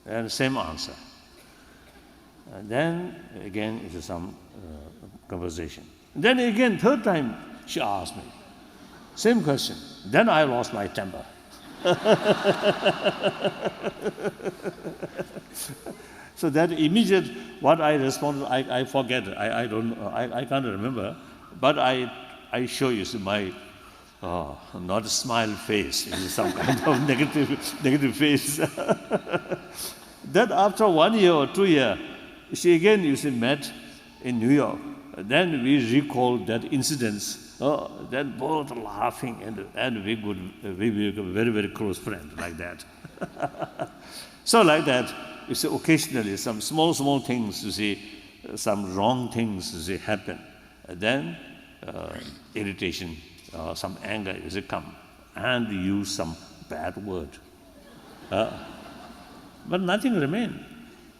and same answer. And then again it is some conversation. Then again third time she asked me same question. Then I lost my temper. So that immediate what I responded, I forget. I can't remember. But I show you my not a smile face, it is some kind of negative face. Then after 1 year or 2 years, she again met in New York. Then we recall that incidents. Then both laughing and we become very, very close friends like that. So like that, you see, occasionally some small things, you see, some wrong things, you see, happen. And then irritation, some anger, you see, come and use some bad word. But nothing remains.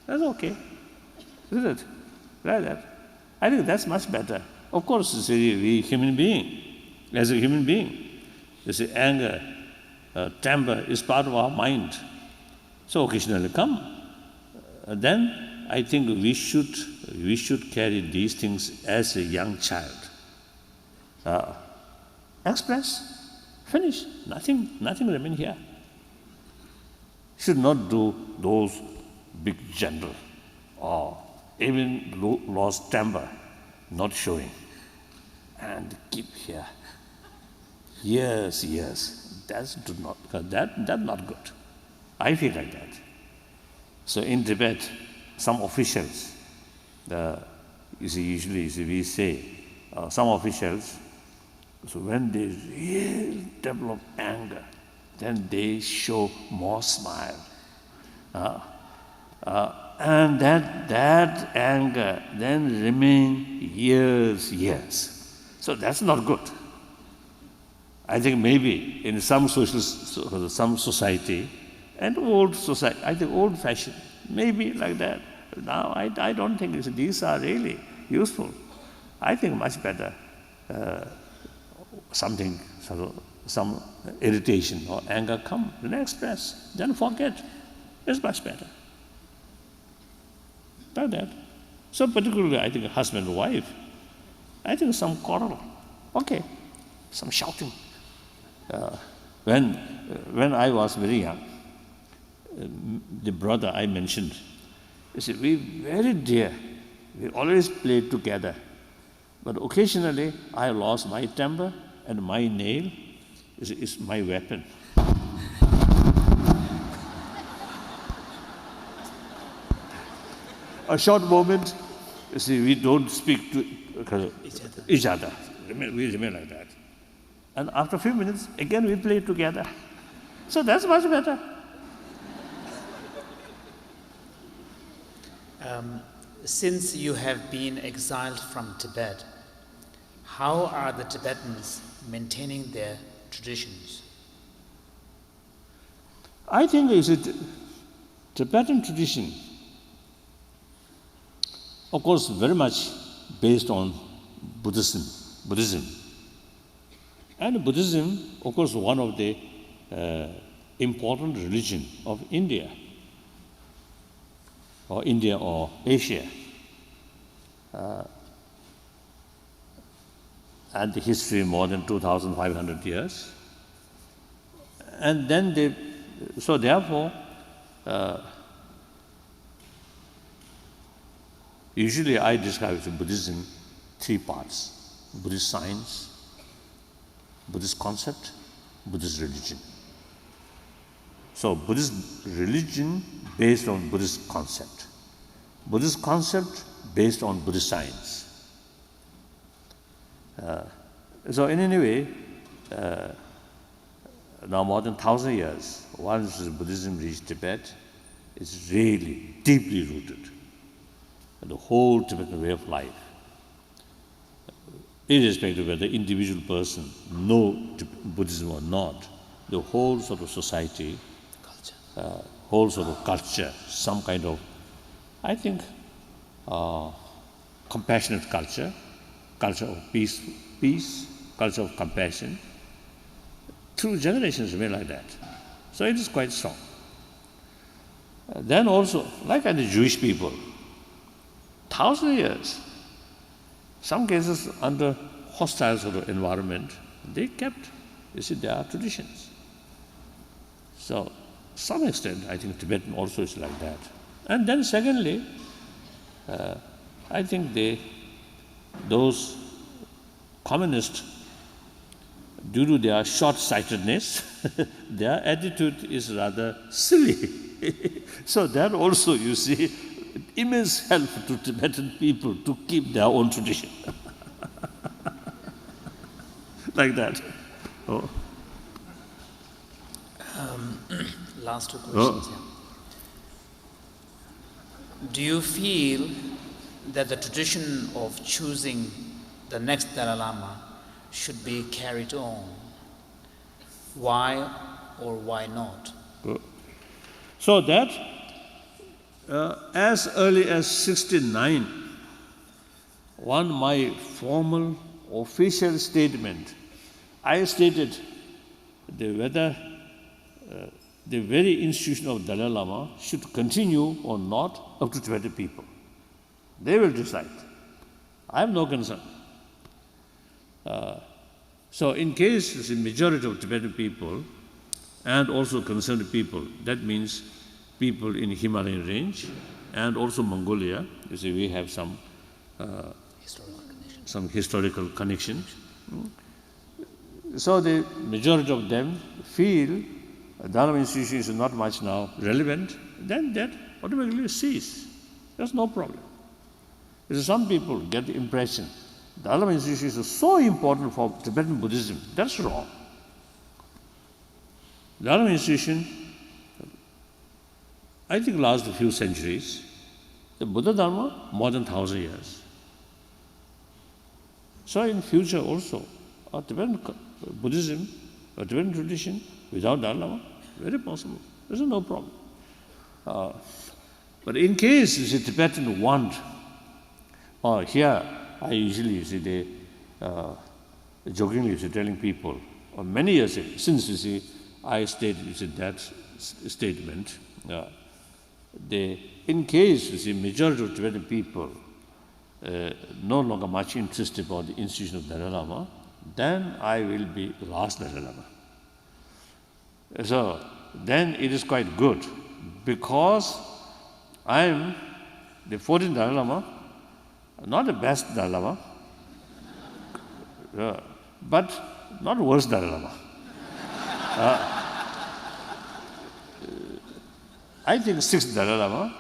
That's okay, isn't it? Like that. I think that's much better. Of course, you see, we human being, as a human being, you see, anger, temper is part of our mind. So occasionally come. Then I think we should carry these things as a young child. Express, finish, nothing remain here. Should not do those big general or even lost temper, not showing, and keep here. Yes, that's not good. I feel like that. So in Tibet, some officials, usually we say, some officials, so when they really develop anger, then they show more smile. And that anger then remain years. So that's not good. I think maybe in some society, and old society, I think old-fashioned, maybe like that. Now I don't think these are really useful. I think much better something sort of some irritation or anger come, then express, then forget. It's much better. Like that. So particularly, I think husband and wife, I think some quarrel, okay, some shouting. When I was very young, the brother I mentioned, he said, we very dear, we always played together. But occasionally, I lost my temper and my nail is my weapon. A short moment, you see, we don't speak to each other. We remain like that. And after a few minutes, again we play together. So that's much better. Since you have been exiled from Tibet, how are the Tibetans maintaining their traditions? I think it's a Tibetan tradition, of course, very much based on Buddhism. And Buddhism, of course, one of the important religion of India or Asia. And the history more than 2,500 years. And then therefore, usually I describe Buddhism three parts: Buddhist science, Buddhist concept, Buddhist religion. So Buddhist religion based on Buddhist concept. Buddhist concept based on Buddhist science. So in any way, now more than 1,000 years, once Buddhism reached Tibet, it's really deeply rooted in the whole Tibetan way of life. Irrespective of whether the individual person know Buddhism or not, the whole sort of society, whole sort of culture, some kind of, I think, compassionate culture of peace, culture of compassion, through generations remain like that. So it is quite strong. Then also, like the Jewish people, 1,000 years, some cases under hostile sort of environment, they kept, their traditions. So, to some extent, I think Tibetan also is like that. And then secondly, I think those communists, due to their short-sightedness, their attitude is rather silly. So that also, immense help to Tibetan people to keep their own tradition. Like that. Oh. Last two questions. Yeah. Do you feel that the tradition of choosing the next Dalai Lama should be carried on? Why or why not? So that as early as 1969, my formal official statement, I stated whether the very institution of Dalai Lama should continue or not up to Tibetan people. They will decide. I have no concern. So in case the majority of Tibetan people and also concerned people, that means people in Himalayan range and also Mongolia, we have some historical connections. So the majority of them feel Dharma institution is not much now relevant, then that automatically cease. There's no problem. Some people get the impression Dharma institution is so important for Tibetan Buddhism. That's wrong. Dharma institution, I think, last a few centuries. The Buddha Dharma, more than 1,000 years. So in future also, Tibetan Buddhism, Tibetan tradition, without Dalai Lama, very possible. There's no problem. But in case the Tibetan want, here I usually jokingly telling people, or many years since, you see, I stated that statement, in case, you see, majority of Tibetan people no longer much interested about the institution of Dalai Lama, then I will be last Dalai Lama. So then it is quite good, because I am the 14th Dalai Lama, not the best Dalai Lama, but not worse Dalai Lama. I think 6th Dalai Lama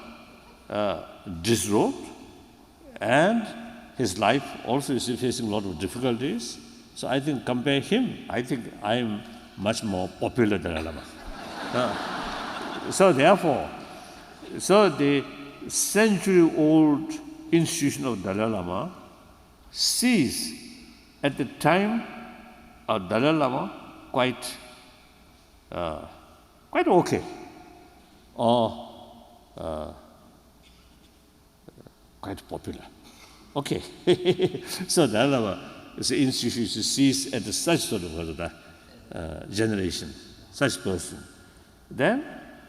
disrobed, and his life also is facing a lot of difficulties. So I think compare him, I think I am much more popular than Dalai Lama. So therefore, the century-old institution of Dalai Lama sees at the time of Dalai Lama quite okay, or quite popular. Okay. So Dalai Lama is an institution sees at such sort of generation, such person. Then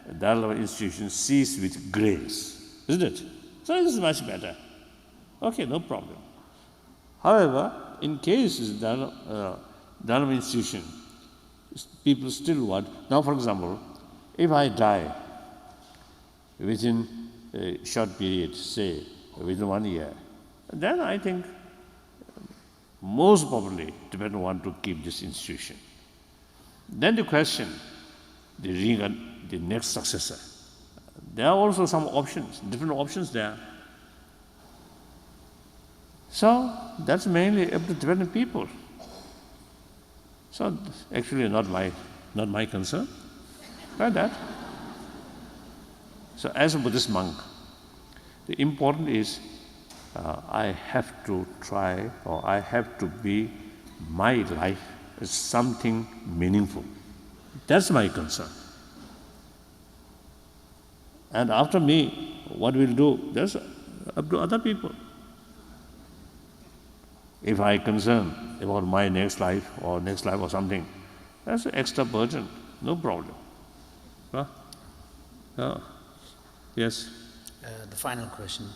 the Dalai Lama institution sees with grace, isn't it? So it is much better. Okay, no problem. However, in case Dalai Lama institution, people still want. Now, for example, if I die within a short period, say within 1 year, then I think most probably Tibetan want to keep this institution. Then the question, the next successor. There are also some options, different options there. So that's mainly up to Tibetan people. So actually not my concern. Like that. So as a Buddhist monk, the important is I have to try, or I have to be, my life is something meaningful. That's my concern. And after me, what we'll do, that's up to other people. If I concern about my next life or something, that's an extra burden, no problem. Yes? The final question.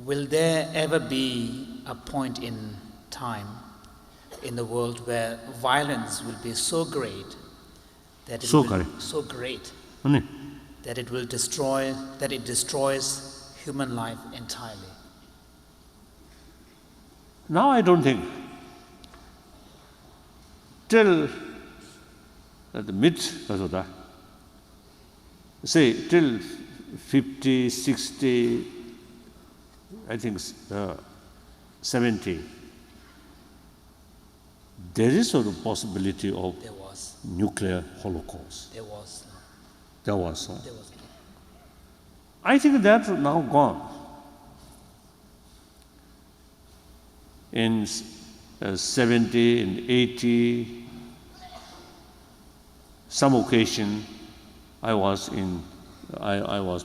Will there ever be a point in time in the world where violence will be so great that it will destroys human life entirely? Now I don't think. Till the mid, say till 50, 60, I think 70, there is sort of possibility of nuclear holocaust. There was. I think that's now gone. In 70 and 80, some occasion, I was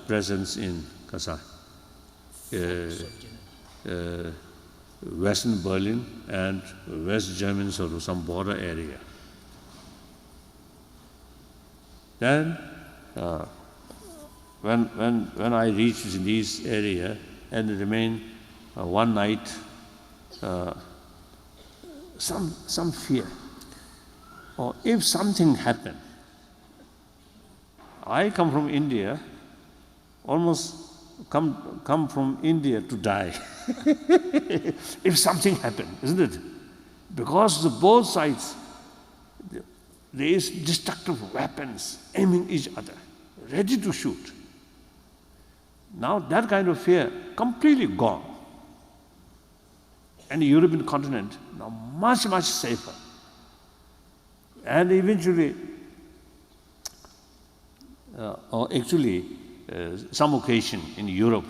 present in Western Berlin and West Germany, sort of some border area. Then, when I reached this area and remained one night, some fear, or if something happened. I come from India, almost come from India to die. If something happened, isn't it? Because both sides, there is destructive weapons aiming each other, ready to shoot. Now that kind of fear completely gone. And the European continent now much, much safer. And eventually, some occasion in Europe,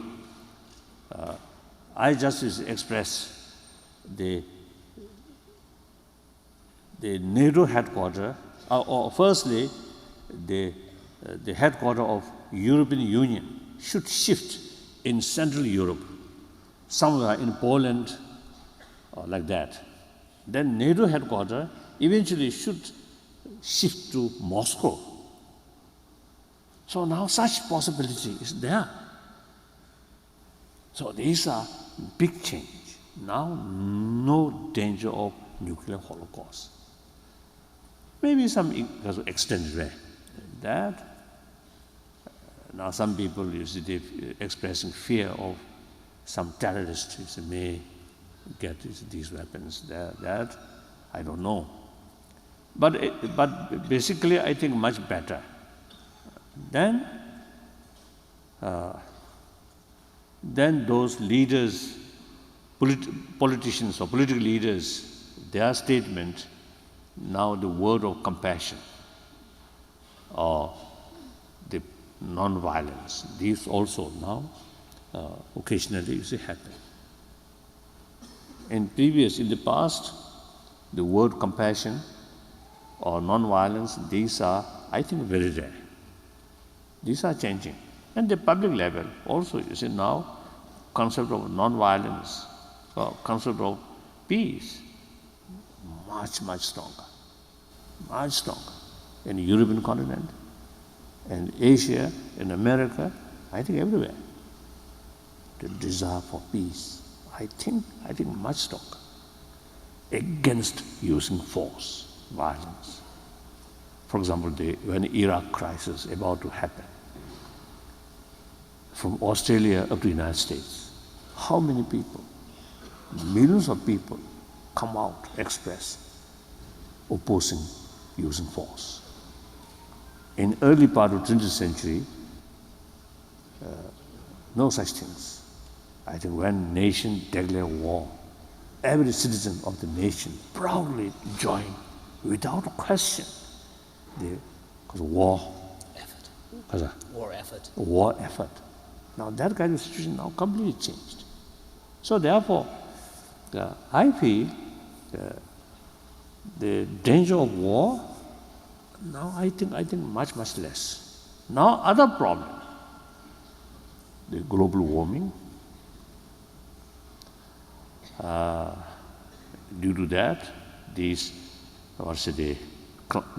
I just express the NATO headquarters, or firstly, the headquarters of European Union should shift in Central Europe, somewhere in Poland, or like that. Then NATO headquarters eventually should shift to Moscow. So now such possibility is there. So these are big change. Now no danger of nuclear holocaust. Maybe some extended way. That now some people they expressing fear of some terrorists may get these weapons. That I don't know. But basically, I think much better. Then those leaders, politicians or political leaders, their statement, now the word of compassion or the non-violence, these also now occasionally happen. In the past, the word compassion or non-violence, these are, I think, very rare. These are changing. And the public level also, now concept of non-violence, concept of peace, much, much stronger. Much stronger. In the European continent, in Asia, in America, I think everywhere. The desire for peace, I think much stronger. Against using force, violence. For example, when the Iraq crisis about to happen, from Australia up to the United States, how many people, millions of people come out, express, opposing using force. In early part of 20th century, no such things. I think when nation declare war, every citizen of the nation proudly joined without a question. Because war effort. War effort. Now that kind of situation now completely changed. So therefore, I feel the danger of war now I think much, much less. Now other problem, the global warming. Due to that, due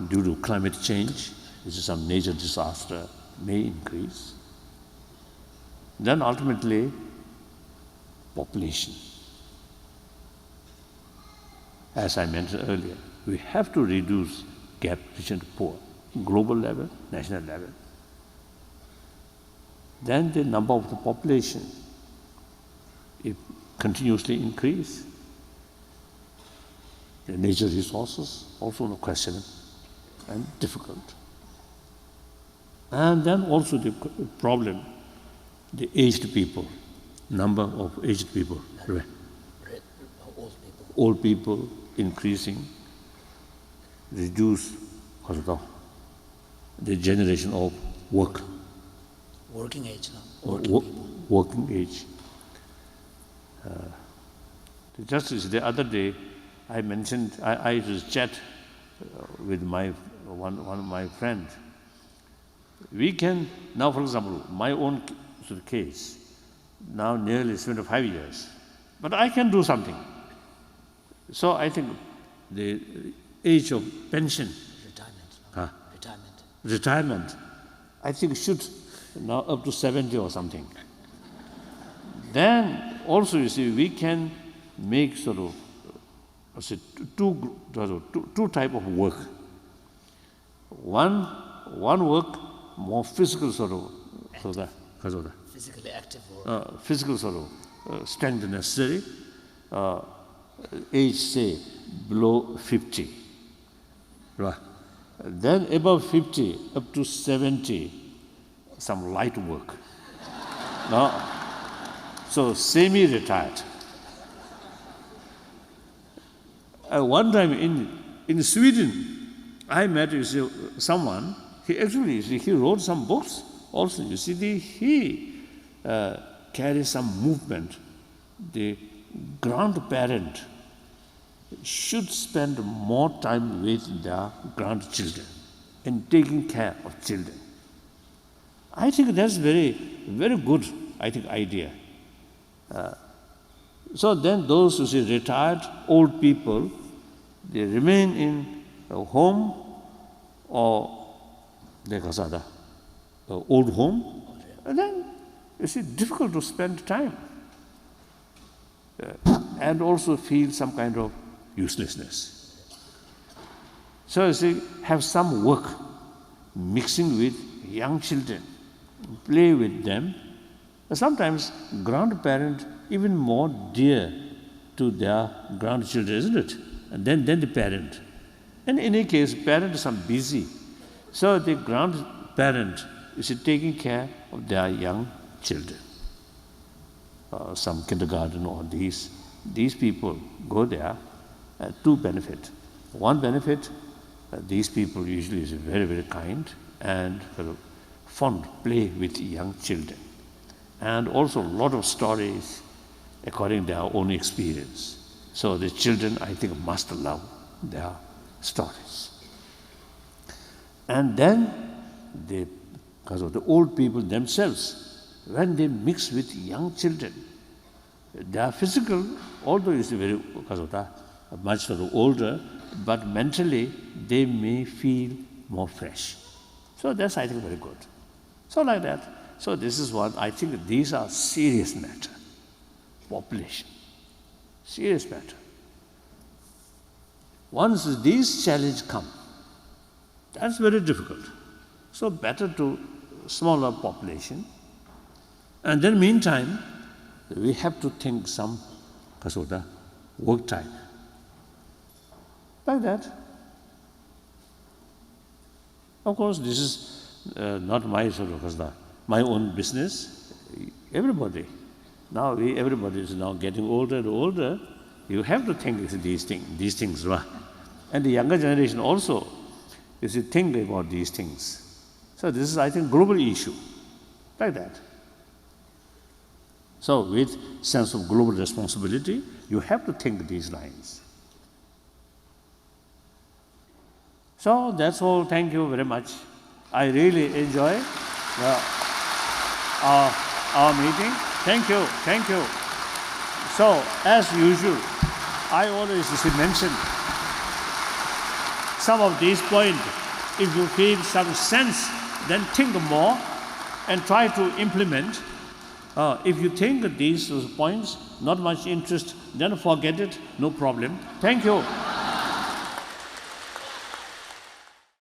to climate change, some nature disaster may increase. Then ultimately, population. As I mentioned earlier, we have to reduce gap rich and poor, global level, national level. Then the number of the population, if continuously increase, the nature resources also no question and difficult. And then also the problem, the aged people, number of aged people, old people increasing, reduce the generation of working age now. Working age. Just the other day, I mentioned, I just chat with one of my friends. We can, now for example, my own case, now nearly 75 years, but I can do something. So I think the age of pension, retirement, I think should now up to 70 or something. Then also we can make two type of work. One work more physical physically active work. Physical strength necessary. Age say below 50. Right. Then above 50 up to 70, some light work. So semi-retired. One time in Sweden, I met someone. He wrote some books. Also, he carries some movement. The grandparent should spend more time with their grandchildren and taking care of children. I think that's very, very good, idea. So then those retired old people, they remain in a home or their kasada, old home, and then it's difficult to spend time and also feel some kind of uselessness. So you see, have some work mixing with young children, play with them. Sometimes grandparent even more dear to their grandchildren, isn't it? And then the parent. And in any case, parents are busy. So the grandparent is taking care of their young children. Some kindergarten or these people go there to benefit. One benefit, these people usually is very, very kind and fond, play with young children. And also a lot of stories according to their own experience. So the children, I think, must love their stories. And then because of the old people themselves, when they mix with young children, their physical, although it's very much older, but mentally they may feel more fresh. So that's, I think, very good. So like that. So this is what I think these are serious matter. Population. Serious matter. Once these challenges come, that's very difficult. So better to smaller population. And then meantime, we have to think some work time. Like that. Of course, this is not my my own business. Everybody. Now everybody is now getting older and older. You have to think these things. And the younger generation also is to think about these things. So this is, I think, global issue. Like that. So with sense of global responsibility, you have to think these lines. So that's all. Thank you very much. I really enjoy our meeting. Thank you. Thank you. So as usual, I always mention some of these points. If you feel some sense, then think more and try to implement. If you think these points, not much interest, then forget it, no problem. Thank you.